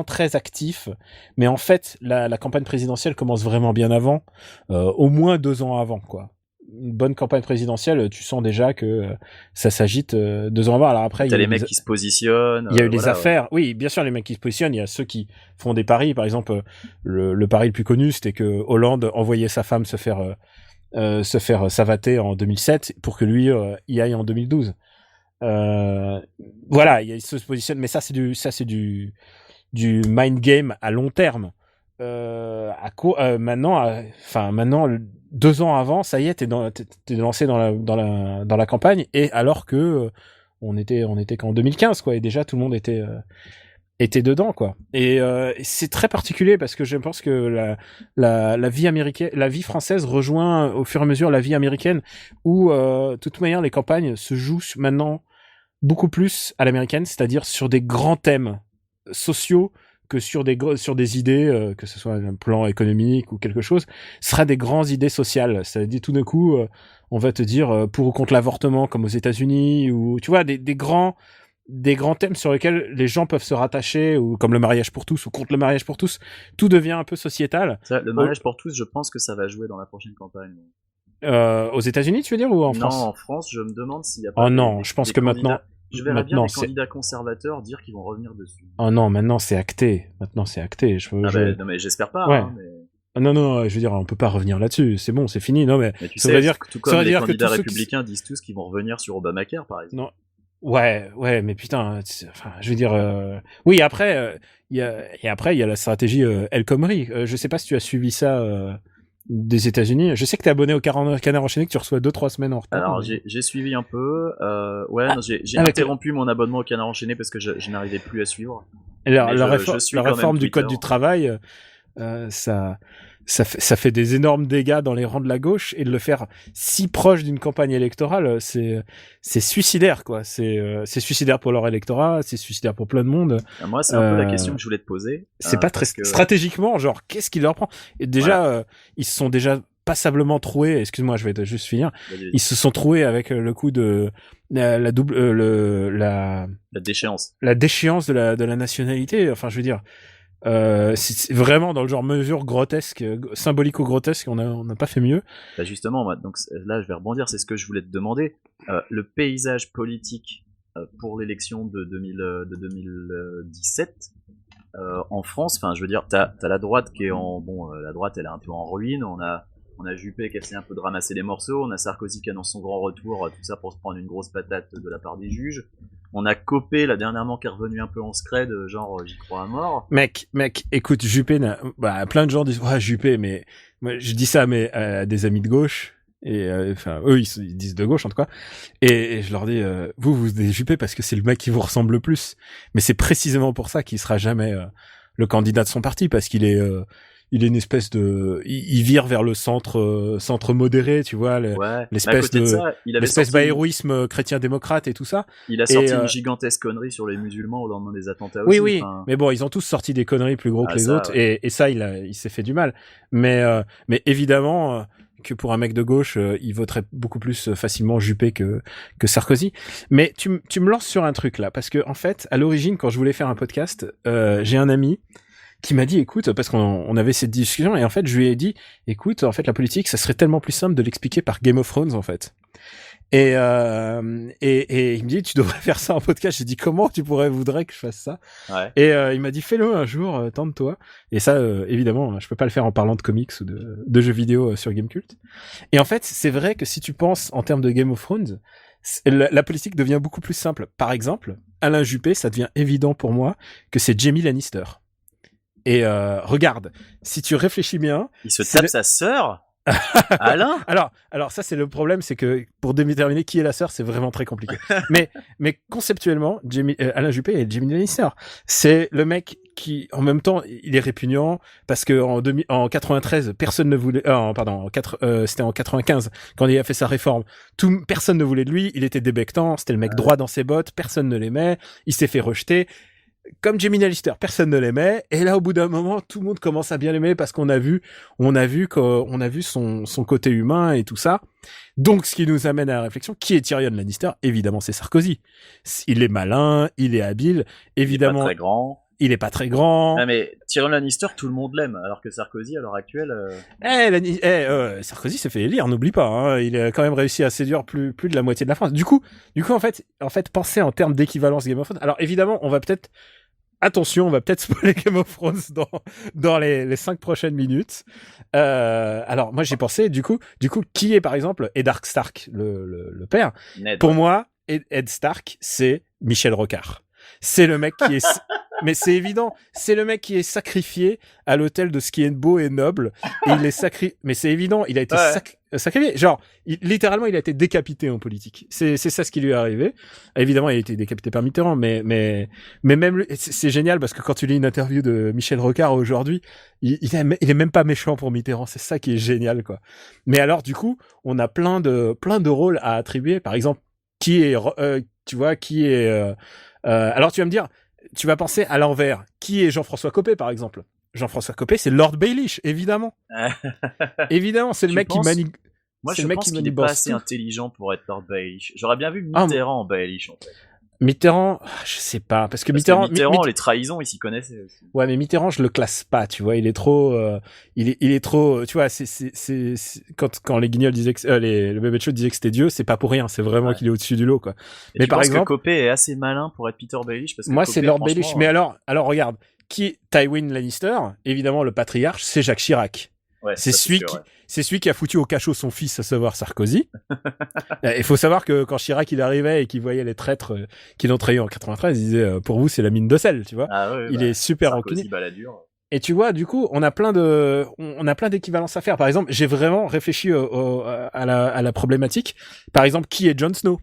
très actifs, mais en fait la campagne présidentielle commence vraiment bien avant, au moins 2 ans avant, quoi. Une bonne campagne présidentielle, tu sens déjà que ça s'agite 2 ans avant. Alors après, il y a les mecs qui se positionnent. Il y a eu les affaires. Ouais. Oui, bien sûr, les mecs qui se positionnent. Il y a ceux qui font des paris. Par exemple, le pari le plus connu, c'était que Hollande envoyait sa femme se faire savater en 2007 pour que lui y aille en 2012. Voilà, il se positionne. Mais ça, c'est du mind game à long terme. Maintenant, 2 ans avant, ça y est, t'es lancé dans la campagne, et alors que on était qu'en 2015, quoi, et déjà tout le monde était dedans, quoi. Et c'est très particulier parce que je pense que la vie américaine, la vie française rejoint au fur et à mesure la vie américaine, où de toute manière les campagnes se jouent maintenant beaucoup plus à l'américaine, c'est-à-dire sur des grands thèmes sociaux que sur des idées, que ce soit un plan économique ou quelque chose, ce sera des grandes idées sociales. Ça dit tout d'un coup, on va te dire pour ou contre l'avortement, comme aux États-Unis, ou tu vois des grands thèmes sur lesquels les gens peuvent se rattacher, ou comme le mariage pour tous, ou contre le mariage pour tous. Tout devient un peu sociétal. Ça, le mariage pour tous, je pense que ça va jouer dans la prochaine campagne. Aux États-Unis, tu veux dire, ou en France? Non, en France, je me demande s'il y a pas. Oh non, je pense que maintenant. Je verrais bien les candidats conservateurs dire qu'ils vont revenir dessus. Oh non, maintenant c'est acté. Non, mais j'espère pas. Ouais. Hein, mais... Non, je veux dire, on peut pas revenir là-dessus. C'est bon, c'est fini. Non, mais tu sais, dire que tout comme les candidats républicains disent tous qu'ils vont revenir sur Obamacare, par exemple. Non. Ouais, mais putain, enfin, je veux dire, oui, après, il y a la stratégie El Khomri. Je sais pas si tu as suivi ça des États-Unis. Je sais que t'es abonné au Canard enchaîné, que tu reçois 2-3 semaines en retard. Alors j'ai suivi un peu. J'ai interrompu mon abonnement au Canard enchaîné parce que je n'arrivais plus à suivre. Alors, la réforme du code du travail, ça fait des énormes dégâts dans les rangs de la gauche, et de le faire si proche d'une campagne électorale, c'est suicidaire, quoi. C'est suicidaire pour leur électorat, c'est suicidaire pour plein de monde. Moi, c'est un peu la question que je voulais te poser. C'est pas très stratégiquement, genre, qu'est-ce qui leur prend? Et déjà, voilà. Ils se sont déjà passablement troués. Excuse-moi, je vais juste finir. Ils se sont troués avec le coup de la déchéance. La déchéance de la nationalité. Enfin, je veux dire. C'est vraiment dans le genre mesure grotesque, symbolico-grotesque, on n'a pas fait mieux. Bah justement, moi, donc là je vais rebondir, c'est ce que je voulais te demander. Le paysage politique pour l'élection de 2017 en France, enfin je veux dire, t'as la droite qui est la droite elle est un peu en ruine, on a Juppé qui essaie un peu de ramasser les morceaux, on a Sarkozy qui annonce son grand retour, tout ça pour se prendre une grosse patate de la part des juges. On a Copé, là, dernièrement, qui est revenu un peu en scred, genre, j'y crois à mort. Mec, écoute, Juppé, plein de gens disent, ouais, Juppé, mais, moi, je dis ça, mais, des amis de gauche, et, enfin, eux, ils disent de gauche, en tout cas, et je leur dis, vous dites Juppé parce que c'est le mec qui vous ressemble le plus. Mais c'est précisément pour ça qu'il sera jamais, le candidat de son parti, parce qu'il est il est une espèce de, il vire vers le centre modéré, tu vois, Ouais. Mais à l'espèce côté de, ça, il avait l'espèce sorti, d'héroïsme chrétien-démocrate et tout ça. il a sorti Et, une gigantesque connerie sur les musulmans au lendemain des attentats Oui, aussi. oui, Enfin, mais bon, ils ont tous sorti des conneries plus gros que les ça, autres, ouais. et ça, il s'est fait du mal. Mais évidemment que pour un mec de gauche, il voterait beaucoup plus facilement Juppé que Sarkozy. Mais tu me lances sur un truc là, parce que en fait, à l'origine, quand je voulais faire un podcast, j'ai un ami qui m'a dit, écoute, parce qu'on avait cette discussion, et en fait, je lui ai dit, écoute, en fait, la politique, ça serait tellement plus simple de l'expliquer par Game of Thrones, en fait. Et il me dit, tu devrais faire ça en podcast. J'ai dit, comment tu voudrais que je fasse ça? Ouais. Et il m'a dit, fais-le un jour, tente-toi. Et ça, évidemment, je peux pas le faire en parlant de comics ou de jeux vidéo sur Gamecult. Et en fait, c'est vrai que si tu penses en termes de Game of Thrones, la politique devient beaucoup plus simple. Par exemple, Alain Juppé, ça devient évident pour moi que c'est Jaime Lannister. Et regarde, si tu réfléchis bien, Il se c'est tape sa sœur. Alain. alors ça c'est le problème, c'est que pour déterminer qui est la sœur, c'est vraiment très compliqué. mais conceptuellement, Alain Juppé est Jaime Lannister. C'est le mec qui, en même temps, il est répugnant parce que en 93, personne ne voulait. C'était en 95 quand il a fait sa réforme. Personne ne voulait de lui. Il était débectant. C'était le mec droit dans ses bottes. Personne ne l'aimait. Il s'est fait rejeter. Comme Jaime Lannister, personne ne l'aimait, et là au bout d'un moment, tout le monde commence à bien l'aimer parce qu'on a vu son côté humain et tout ça. Donc, ce qui nous amène à la réflexion, qui est Tyrion Lannister? Évidemment, c'est Sarkozy. Il est malin, il est habile, évidemment. Il est pas très grand. Il est pas très grand. Ah, mais Tyrion Lannister, tout le monde l'aime, alors que Sarkozy, à l'heure actuelle. Sarkozy s'est fait élire, n'oublie pas. Hein, il a quand même réussi à séduire plus de la moitié de la France. Du coup, en fait, penser en termes d'équivalence Game of Thrones. Alors évidemment, on va peut-être spoiler Game of Thrones dans les 5 prochaines minutes. Alors moi j'ai pensé, du coup, qui est par exemple Eddard Stark, le père? Ned. Pour moi, Ed Stark, c'est Michel Rocard. C'est le mec qui est, mais c'est évident, c'est le mec qui est sacrifié à l'autel de ce qui est beau et noble, et il est mais c'est évident, il a été sacrifié. Genre, littéralement, il a été décapité en politique. C'est ça ce qui lui est arrivé. Évidemment, il a été décapité par Mitterrand, mais même c'est génial parce que quand tu lis une interview de Michel Rocard aujourd'hui, il est même pas méchant pour Mitterrand. C'est ça qui est génial, quoi. Mais alors, du coup, on a plein de rôles à attribuer. Par exemple, alors tu vas me dire, tu vas penser à l'envers. Qui est Jean-François Copé, par exemple? Jean-François Copé, c'est Lord Baelish, évidemment. Évidemment, c'est le mec qui manie. Moi, je pense qu'il est pas assez intelligent pour être Lord Baelish. J'aurais bien vu Mitterrand en Baelish, en fait. Mitterrand, je sais pas, parce que Mitterrand, les trahisons, il s'y connaissait aussi. Ouais, mais Mitterrand, je le classe pas, tu vois, il est trop, il est trop, tu vois, c'est quand les Guignols disaient que, le Bébé de Show disait que c'était Dieu, c'est pas pour rien, c'est vraiment qu'il est au-dessus du lot, quoi. Et mais par exemple, que Copé est assez malin pour être Peter Baelish, parce que moi, Copé, c'est Lord Baelish, mais alors, regarde, qui est Tywin Lannister? Évidemment, le patriarche, c'est Jacques Chirac. Ouais, c'est celui qui a foutu au cachot son fils, à savoir Sarkozy. Il faut savoir que quand Chirac il arrivait et qu'il voyait les traîtres qui l'ont trahi en 93, il disait pour vous c'est la mine de sel, tu vois. Ah ouais, il est super rancunier. Et tu vois, du coup, on a plein d'équivalences à faire. Par exemple, j'ai vraiment réfléchi à la problématique. Par exemple, qui est Jon Snow?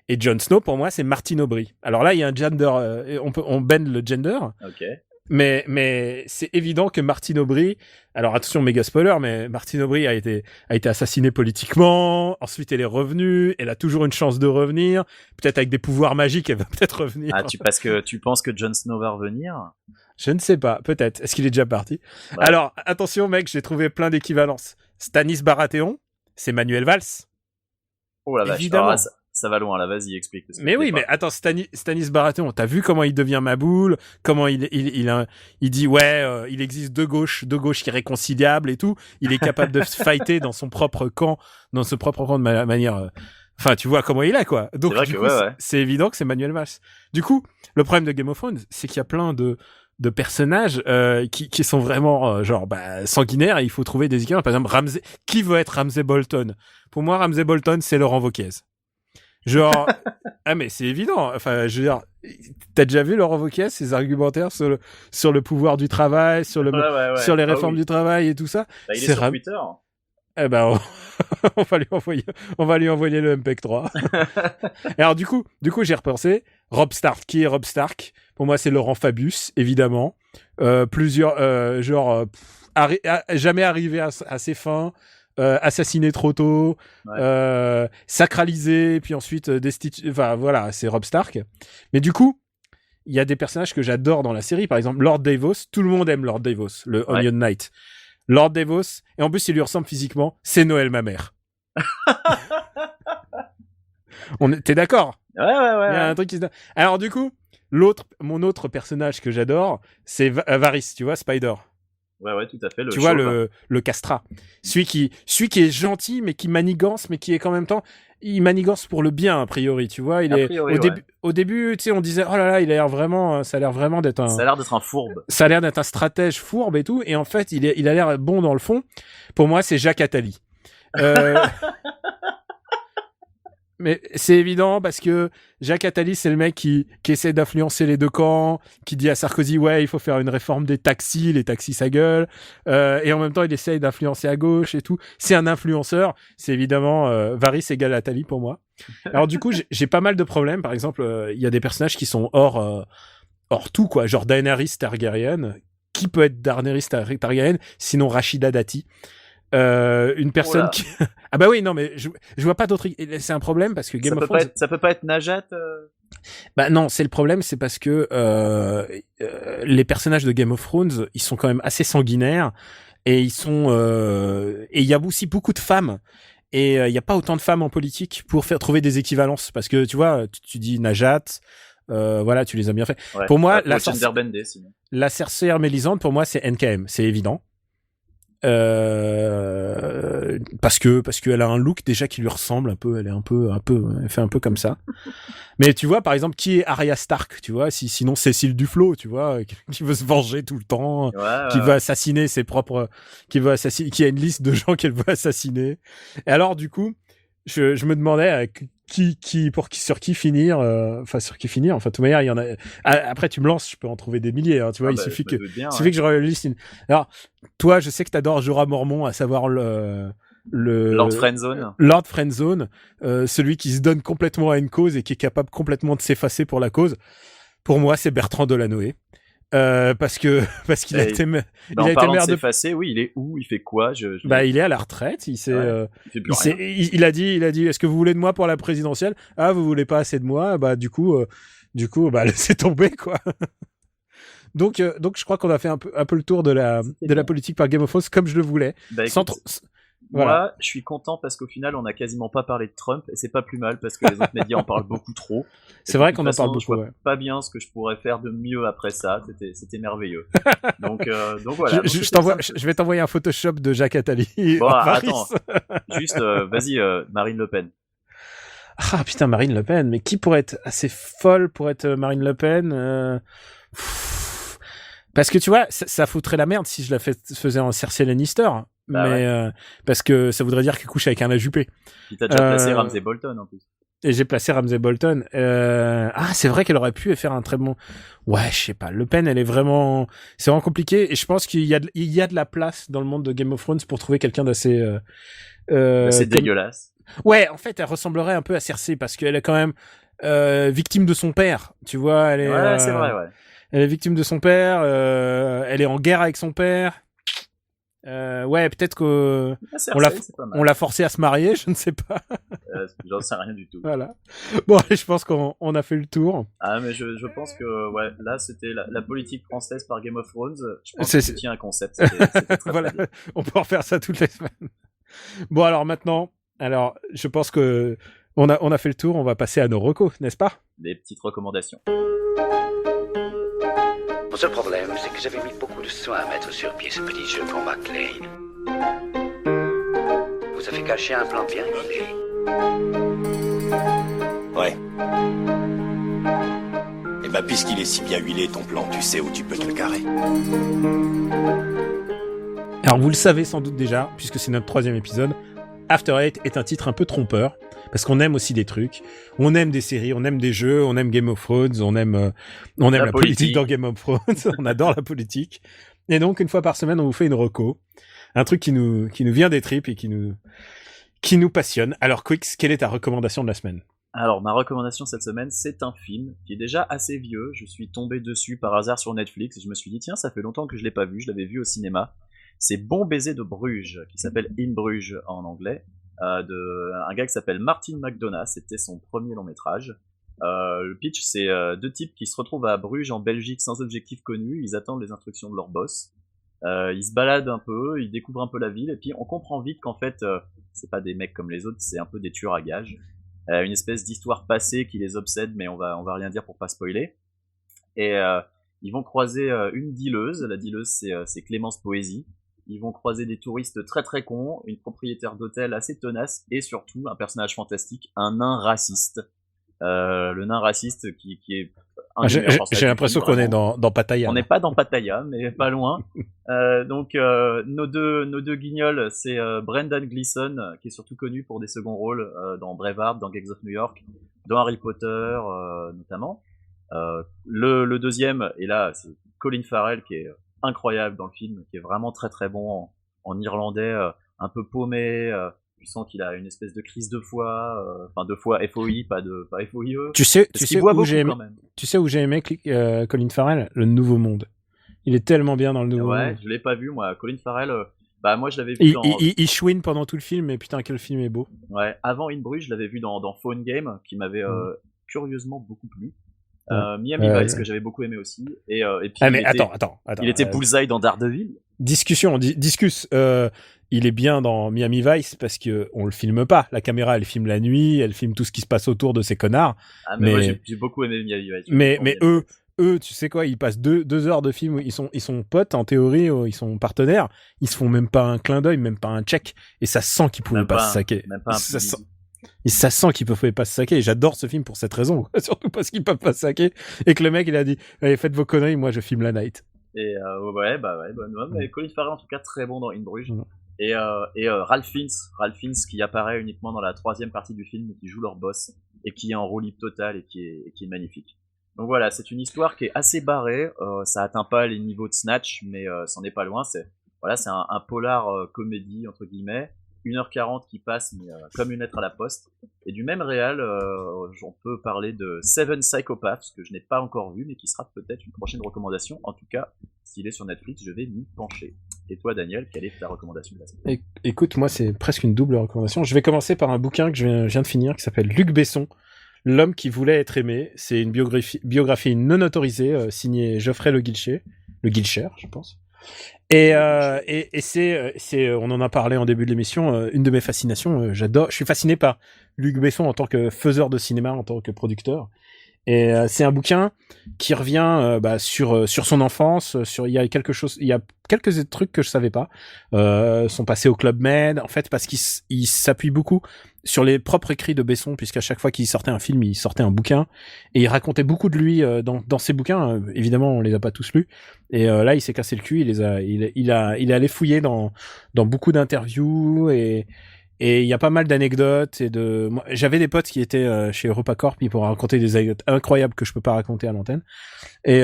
Et Jon Snow, pour moi, c'est Martin Aubry. Alors là, il y a un gender, on bend le gender. Ok. Mais c'est évident que Martin Aubry, alors attention méga spoiler, mais Martin Aubry a été assassinée politiquement, ensuite elle est revenue, elle a toujours une chance de revenir, peut-être avec des pouvoirs magiques elle va peut-être revenir. Ah, parce que tu penses que Jon Snow va revenir? Je ne sais pas, peut-être. Est-ce qu'il est déjà parti? Ouais. Alors attention mec, j'ai trouvé plein d'équivalences. Stannis Baratheon, c'est Manuel Valls. Oh la vache. Évidemment. Alors, ça va loin, là, vas-y, explique. Mais oui, mais attends, Stannis Baratheon, t'as vu comment il devient ma boule, comment il dit, il existe deux gauches qui réconciliables et tout, il est capable de se fighter dans son propre camp de manière, enfin, tu vois comment il est, quoi. Donc, c'est évident que c'est Manuel Valls. Du coup, le problème de Game of Thrones, c'est qu'il y a plein de personnages qui sont vraiment sanguinaires et il faut trouver des équilibres. Par exemple, Ramsay, qui veut être Ramsay Bolton? Pour moi, Ramsay Bolton, c'est Laurent Wauquiez. Genre, ah mais c'est évident. Enfin, je veux dire, t'as déjà vu Laurent Wauquiez, ses argumentaires sur le pouvoir du travail, sur les réformes du travail et tout ça? Bah, il est sur Twitter. Eh ben, on va lui envoyer le MPEG-3. Alors du coup, j'ai repensé. Robb Stark, qui est Robb Stark? Pour moi, c'est Laurent Fabius, évidemment. Jamais arrivé à ses fins. Assassiné trop tôt, sacralisé, puis ensuite destitué. Enfin voilà, c'est Robb Stark. Mais du coup, il y a des personnages que j'adore dans la série. Par exemple, Lord Davos. Tout le monde aime Lord Davos, le Onion Knight. Lord Davos, et en plus il lui ressemble physiquement. C'est Noël ma mère. T'es d'accord? Ouais. Il y a un truc qui se... Alors du coup, mon autre personnage que j'adore, c'est Varys. Tu vois, Spider. Ouais, tout à fait. Tu vois, le castrat. Celui qui est gentil, mais qui manigance, mais qui est qu'en même temps, il manigance pour le bien, a priori, tu vois. Au début, tu sais, on disait, oh là là, ça a l'air vraiment d'être un... Ça a l'air d'être un fourbe. Ça a l'air d'être un stratège fourbe et tout, et en fait, il a l'air bon dans le fond. Pour moi, c'est Jacques Attali. Mais c'est évident parce que Jacques Attali, c'est le mec qui essaie d'influencer les deux camps, qui dit à Sarkozy, ouais, il faut faire une réforme des taxis, les taxis ça gueule, et en même temps il essaye d'influencer à gauche et tout. C'est un influenceur, c'est évidemment Varys égale Attali pour moi. Alors du coup, j'ai pas mal de problèmes. Par exemple, il y a des personnages qui sont hors tout, quoi, genre Daenerys Targaryen. Qui peut être Daenerys Targaryen sinon Rashida Dati? Une personne qui... Ah bah oui, non, mais je vois pas d'autres... C'est un problème parce que Game of Thrones... Ça peut pas être Najat Bah non, c'est le problème, c'est parce que les personnages de Game of Thrones, ils sont quand même assez sanguinaires et ils sont... Et il y a aussi beaucoup de femmes. Et il y a pas autant de femmes en politique pour trouver des équivalences. Parce que, tu vois, tu dis Najat... voilà, tu les as bien fait. Ouais, pour moi, la sorcière Mélisandre, pour moi, c'est NKM, c'est évident. Parce qu'elle a un look déjà qui lui ressemble un peu, elle fait un peu comme ça. Mais tu vois, par exemple, qui est Arya Stark, tu vois, sinon Cécile Duflo, tu vois, qui veut se venger tout le temps, qui veut assassiner ses propres, qui a une liste de gens qu'elle veut assassiner. Et alors, du coup, je me demandais sur qui finir, enfin de toute manière il y en a. Après tu me lances, je peux en trouver des milliers, hein, tu vois. Il suffit que je reliste. Alors toi, je sais que t'adores Jorah Mormont, à savoir le Lord Friendzone. Lord Friendzone, celui qui se donne complètement à une cause et qui est capable complètement de s'effacer pour la cause. Pour moi, c'est Bertrand Delanoë. Parce qu'il a été maire de s'effacer, oui, il est où, il fait quoi? Il est à la retraite, il a dit, est-ce que vous voulez de moi pour la présidentielle? Ah, vous voulez pas assez de moi? Bah, du coup, laissez tomber, quoi. Donc, je crois qu'on a fait un peu le tour de la politique par Game of Thrones comme je le voulais. Moi, je suis content parce qu'au final, on a quasiment pas parlé de Trump et c'est pas plus mal parce que les autres médias en parlent beaucoup trop. C'est vrai qu'on en parle beaucoup. Je vois pas bien ce que je pourrais faire de mieux après ça. C'était merveilleux. Donc voilà. Je vais t'envoyer un Photoshop de Jacques Attali. Bon, attends. Juste, vas-y, Marine Le Pen. Ah putain, Marine Le Pen. Mais qui pourrait être assez folle pour être Marine Le Pen? Parce que tu vois, ça foutrait la merde si je la faisais en Cersei Lannister. Parce que ça voudrait dire qu'elle couche avec un Juppé. Puis t'as déjà placé Ramsay Bolton en plus. Et j'ai placé Ramsay Bolton. C'est vrai qu'elle aurait pu faire un très bon... Ouais, je sais pas. Le Pen, c'est vraiment compliqué. Et je pense qu'il y a de la place dans le monde de Game of Thrones pour trouver quelqu'un d'assez... c'est dégueulasse. Ouais, en fait, elle ressemblerait un peu à Cersei parce qu'elle est quand même victime de son père. Tu vois, elle est... Ouais, c'est vrai, ouais. Elle est victime de son père. Elle est en guerre avec son père. Ouais, peut-être qu'on l'a forcé à se marier, je ne sais pas. J'en sais rien du tout. Voilà. Bon, je pense qu'on a fait le tour. Ah, mais je pense que ouais, là c'était la politique française par Game of Thrones. Je pense que c'est un concept. C'était très voilà, on peut refaire ça toutes les semaines. Bon, alors maintenant, je pense que on a fait le tour. On va passer à nos recos, n'est-ce pas? Des petites recommandations. Mon seul problème, c'est que j'avais mis beaucoup de soin à mettre sur pied ce petit jeu pour McLean. Vous avez caché un plan bien huilé. Ouais. Et bah, puisqu'il est si bien huilé, ton plan, tu sais où tu peux te le carrer. Alors, vous le savez sans doute déjà, puisque c'est notre 3e épisode, After Eight est un titre un peu trompeur, parce qu'on aime aussi des trucs, on aime des séries, on aime des jeux, on aime Game of Thrones, on aime la politique dans Game of Thrones, on adore la politique. Et donc, une fois par semaine, on vous fait une reco. un truc qui nous vient des tripes et qui nous passionne. Alors Quix, quelle est ta recommandation de la semaine? Alors, ma recommandation cette semaine, c'est un film qui est déjà assez vieux. Je suis tombé dessus par hasard sur Netflix et je me suis dit, tiens, ça fait longtemps que je l'ai pas vu, je l'avais vu au cinéma. C'est Bon baiser de Bruges, qui s'appelle In Bruges en anglais, de un gars qui s'appelle Martin McDonagh. C'était son premier long métrage. Le pitch, c'est deux types qui se retrouvent à Bruges en Belgique sans objectif connu. Ils attendent les instructions de leur boss. Ils se baladent un peu, ils découvrent un peu la ville et puis on comprend vite qu'en fait, c'est pas des mecs comme les autres, c'est un peu des tueurs à gages. Une espèce d'histoire passée qui les obsède, mais on va rien dire pour pas spoiler. Et ils vont croiser une dealeuse. La dealeuse, c'est Clémence Poésie. Ils vont croiser des touristes très très cons, une propriétaire d'hôtel assez tenace, et surtout un personnage fantastique, un nain raciste. Le nain raciste qui est... J'ai l'impression qu'on est dans Pattaya. On n'est pas dans Pattaya, mais pas loin. Donc nos deux guignols, c'est Brendan Gleeson, qui est surtout connu pour des seconds rôles dans Braveheart, dans Gangs of New York, dans Harry Potter notamment. Le deuxième, et là, c'est Colin Farrell, qui est incroyable dans le film, qui est vraiment très très bon en irlandais, un peu paumé. Tu sens qu'il a une espèce de crise de foi, enfin de foi FOI, pas FOIE. Tu sais où j'ai aimé Colin Farrell, Le Nouveau Monde. Il est tellement bien dans Le Nouveau Monde. Ouais, je l'ai pas vu moi. Colin Farrell, moi je l'avais vu il chouine pendant tout le film, mais putain quel film est beau. Ouais, avant In Bruges, je l'avais vu dans Phone Game, qui m'avait curieusement beaucoup plu. Miami Vice, que j'avais beaucoup aimé aussi. Et puis mais attends. Il était Bullseye dans Daredevil. Discus. Il est bien dans Miami Vice parce que on le filme pas. La caméra, elle filme la nuit, elle filme tout ce qui se passe autour de ces connards. Mais moi, j'ai beaucoup aimé Miami Vice. Mais eux, tu sais quoi, ils passent 2 heures de film où ils sont potes, en théorie, ils sont partenaires. Ils se font même pas un clin d'œil, même pas un check. Et ça sent qu'ils pouvaient pas se saquer. Ça sent qu'ils pouvaient pas se saquer. Et j'adore ce film pour cette raison. Surtout parce qu'ils peuvent pas se saquer. Et que le mec, il a dit, allez, faites vos conneries, moi, je filme la night. Et mais Colin Farrell, en tout cas, très bon dans In Bruges. Et Ralph Fiennes qui apparaît uniquement dans la 3e partie du film, qui joue leur boss, et qui est en roue libre totale, et qui est magnifique. Donc voilà, c'est une histoire qui est assez barrée, ça atteint pas les niveaux de Snatch, mais c'en est pas loin, c'est un polar comédie, entre guillemets, 1h40 qui passe, mais comme une lettre à la poste. Et du même réal, on peut parler de Seven Psychopaths, que je n'ai pas encore vu, mais qui sera peut-être une prochaine recommandation. En tout cas, s'il est sur Netflix, je vais m'y pencher. Et toi, Daniel, quelle est ta recommandation de la semaine ? Écoute, moi, c'est presque une double recommandation. Je vais commencer par un bouquin que je viens de finir, qui s'appelle Luc Besson, L'homme qui voulait être aimé. C'est une biographie non autorisée, signée Geoffrey Le Guilcher, je pense. Et c'est, on en a parlé en début de l'émission, une de mes fascinations. Je suis fasciné par Luc Besson en tant que faiseur de cinéma, en tant que producteur. Et c'est un bouquin qui revient sur son enfance, il y a quelques trucs que je savais pas, son passé au Club Med, en fait, parce qu'il s'appuie beaucoup sur les propres écrits de Besson, puisqu'à chaque fois qu'il sortait un film, il sortait un bouquin, et il racontait beaucoup de lui dans ses bouquins. Évidemment, on les a pas tous lus, et là, il s'est cassé le cul, il est allé fouiller dans beaucoup d'interviews, et il y a pas mal d'anecdotes moi, j'avais des potes qui étaient chez EuropaCorp, ils pourraient raconter des anecdotes incroyables que je peux pas raconter à l'antenne. Mais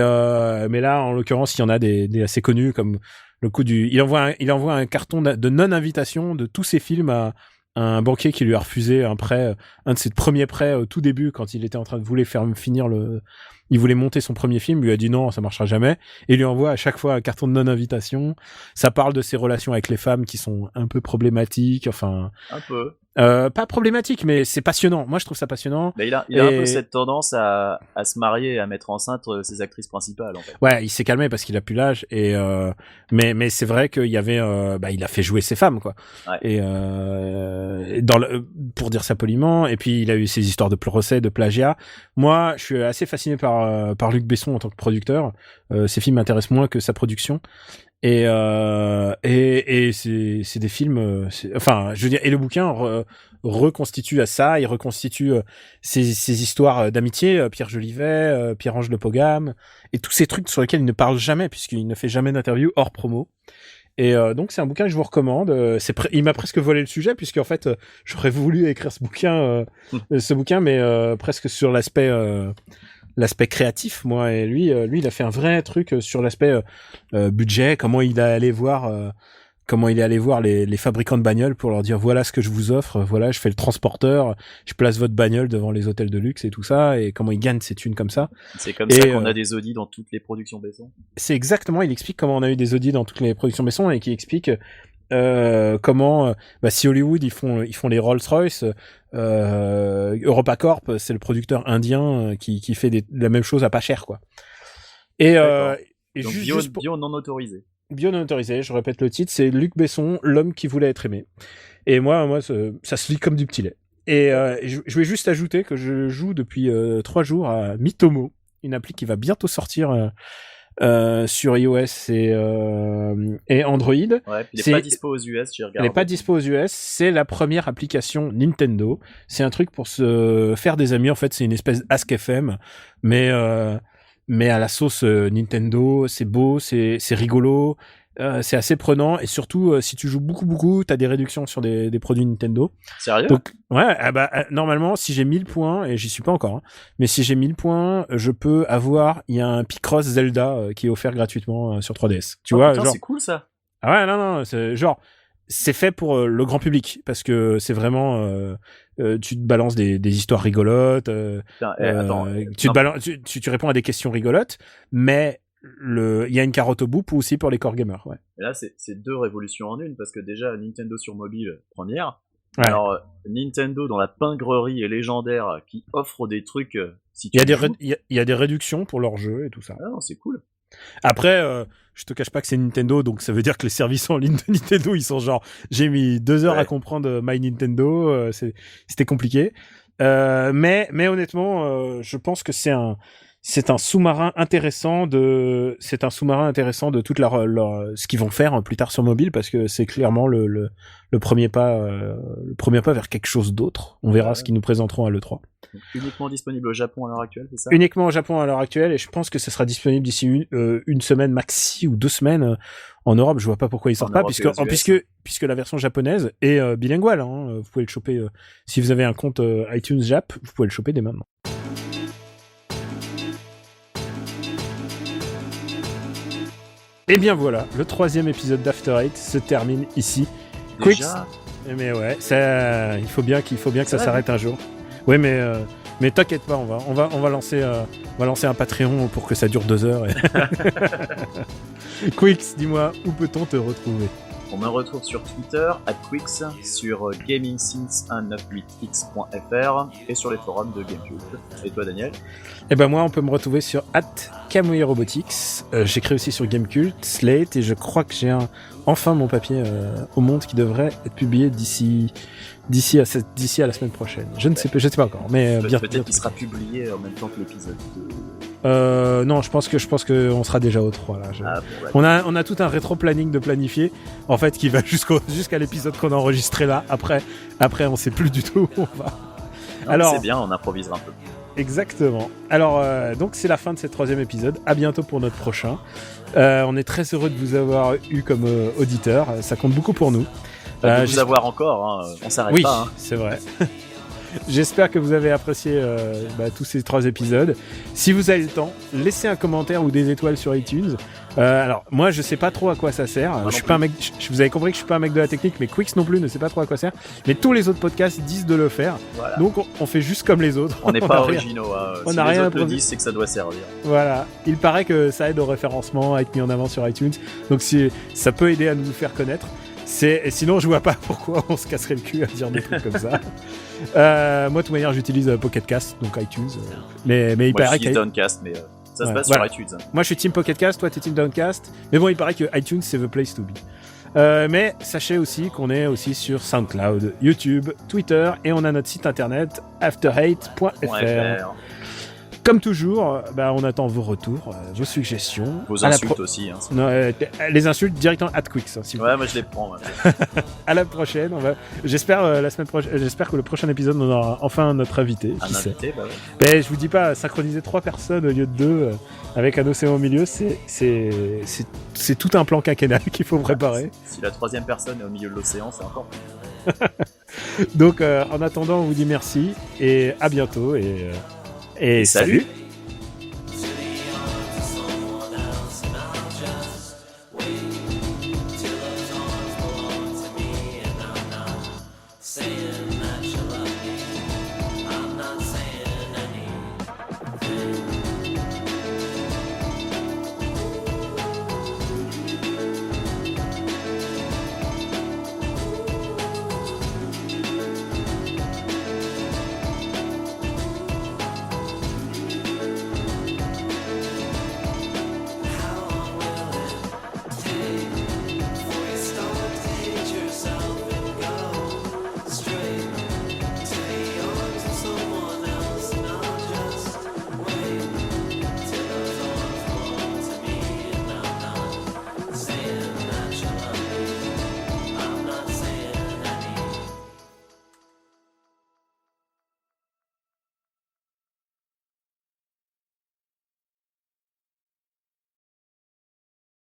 là, en l'occurrence, il y en a des assez connus, comme le coup il envoie un carton de non-invitation de tous ses films à un banquier qui lui a refusé un prêt, un de ses premiers prêts au tout début, quand il était en train de il voulait monter son premier film, il lui a dit non, ça marchera jamais, et il lui envoie à chaque fois un carton de non-invitation. Ça parle de ses relations avec les femmes qui sont un peu problématiques, enfin... Un peu. Pas problématique, mais c'est passionnant. Moi, je trouve ça passionnant. Mais il a un peu cette tendance à se marier et à mettre enceinte ses actrices principales, en fait. Ouais, il s'est calmé parce qu'il a plus l'âge, mais c'est vrai qu'il y avait, il a fait jouer ses femmes, quoi. Ouais. Et pour dire ça poliment, et puis il a eu ses histoires de procès, de plagiat. Moi, je suis assez fasciné par Luc Besson en tant que producteur. Ses films m'intéressent moins que sa production. Et c'est des films, je veux dire, et le bouquin reconstitue à ça, il reconstitue ces histoires d'amitié, Pierre Jolivet, Pierre-Ange Le Pogam, et tous ces trucs sur lesquels il ne parle jamais, puisqu'il ne fait jamais d'interview hors promo. Et donc c'est un bouquin que je vous recommande. Il m'a presque volé le sujet, puisqu'en fait j'aurais voulu écrire ce bouquin, mais presque sur l'aspect créatif, moi, et lui il a fait un vrai truc sur l'aspect budget, comment il a allé voir comment il est allé voir les fabricants de bagnoles pour leur dire voilà ce que je vous offre, voilà je fais le transporteur, je place votre bagnole devant les hôtels de luxe et tout ça, et comment il gagne ses thunes comme ça. C'est comme ça qu'on a des Audi dans toutes les productions Besson. C'est exactement, il explique comment on a eu des Audi dans toutes les productions Besson, et qui explique comment si Hollywood ils font les Rolls-Royce, EuropaCorp c'est le producteur indien qui fait la même chose à pas cher quoi. Et donc bio non autorisé. Bio non autorisé, je répète le titre, c'est Luc Besson, l'homme qui voulait être aimé. Et moi ça se lit comme du petit lait. Et je vais juste ajouter que je joue depuis 3 jours à Mitomo, une appli qui va bientôt sortir sur iOS et Android. Ouais, il est pas dispo aux US, j'ai regardé. Elle est pas dispo aux US, c'est la première application Nintendo. C'est un truc pour se faire des amis, en fait, c'est une espèce Ask FM, mais à la sauce Nintendo, c'est beau, c'est rigolo, c'est assez prenant, et surtout si tu joues beaucoup, t'as des réductions sur des produits Nintendo. Sérieux? Donc ouais, normalement si j'ai 1000 points, et j'y suis pas encore, hein, mais si j'ai 1000 points, je peux avoir, il y a un Picross Zelda qui est offert gratuitement sur 3DS. Tu vois, putain, genre c'est cool ça. Ah ouais, non, c'est genre c'est fait pour le grand public, parce que c'est vraiment tu te balances des histoires rigolotes, Attends, tu réponds à des questions rigolotes, mais il y a une carotte au bout aussi pour les core gamers, ouais. Et là c'est 2 révolutions en une, parce que déjà Nintendo sur mobile première. Ouais. Alors Nintendo dans la pingrerie est légendaire, qui offre des trucs si tu il y a des réductions pour leurs jeux et tout ça. Ah non, c'est cool. Après je te cache pas que c'est Nintendo, donc ça veut dire que les services en ligne de Nintendo ils sont genre j'ai mis 2 heures à comprendre My Nintendo, c'était compliqué, mais honnêtement je pense que c'est un sous-marin intéressant de toute ce qu'ils vont faire plus tard sur mobile, parce que c'est clairement le premier pas vers quelque chose d'autre. On verra ce qu'ils nous présenteront à l'E3. Donc, uniquement disponible au Japon à l'heure actuelle, c'est ça? Uniquement au Japon à l'heure actuelle, et je pense que ce sera disponible d'ici une semaine maxi ou 2 semaines en Europe. Je vois pas pourquoi ils sortent pas, puisque la version japonaise est bilinguale, hein. Vous pouvez le choper si vous avez un compte iTunes Jap, vous pouvez le choper dès maintenant. Et bien voilà, le 3e épisode d'After Eight se termine ici. Déjà mais ouais, il faut bien que ça s'arrête un jour. Oui, mais t'inquiète pas, on va lancer un Patreon pour que ça dure 2 heures. Quix, dis-moi, où peut-on te retrouver? On me retrouve sur Twitter, @Quix, sur gamingsince198x.fr et sur les forums de Gamecult. Et toi, Daniel? Eh ben moi, on peut me retrouver sur @Kamui-Robotics. J'écris aussi sur Gamecult, Slate, et je crois que j'ai enfin mon papier au Monde qui devrait être publié d'ici à la semaine prochaine. Je ne sais pas encore, mais peut-être qu'il sera publié en même temps que l'épisode 2. Non, je pense que on sera déjà au 3 là. On a tout un rétro-planning de planifier, en fait, qui va jusqu'à l'épisode qu'on a enregistré là. Après, on sait plus du tout où on va. Alors, c'est bien, on improvisera un peu. Exactement. Alors, donc c'est la fin de ce 3e épisode. À bientôt pour notre prochain. On est très heureux de vous avoir eu comme auditeur. Ça compte beaucoup pour nous. De vous avoir encore, hein. On s'arrête pas. Oui, c'est vrai. J'espère que vous avez apprécié tous ces 3 épisodes. Si vous avez le temps, laissez un commentaire ou des étoiles sur iTunes. Alors moi je sais pas trop à quoi ça sert. Je suis pas un mec. Vous avez compris que je suis pas un mec de la technique, mais Quix non plus ne sait pas trop à quoi ça sert. Mais tous les autres podcasts disent de le faire. Voilà. Donc on fait juste comme les autres. On n'est pas originaux. On si a les rien autres le disent, c'est que ça doit servir. Voilà. Il paraît que ça aide au référencement, à être mis en avant sur iTunes. Donc ça peut aider à nous faire connaître. Et sinon, je vois pas pourquoi on se casserait le cul à dire des trucs comme ça. Moi, de toute manière, j'utilise Pocket Cast, donc iTunes. Mais il paraît que Downcast, mais ça se passe sur iTunes. Moi, je suis Team Pocket Cast, toi, t'es Team Downcast. Mais bon, il paraît que iTunes, c'est the place to be. Mais sachez aussi qu'on est aussi sur SoundCloud, YouTube, Twitter, et on a notre site internet after8.fr. Comme toujours, on attend vos retours, vos suggestions. Vos insultes aussi. Hein, non, les insultes directement @Quix. Si ouais, moi je les prends. Ouais. À la prochaine. J'espère que le prochain épisode on aura enfin notre invité. Un invité, bah ouais. Mais je vous dis pas, synchroniser 3 personnes au lieu de 2 avec un océan au milieu, c'est tout un plan quinquennal qu'il faut préparer. Si la 3e personne est au milieu de l'océan, c'est encore plus. Donc en attendant, on vous dit merci et à bientôt et salut.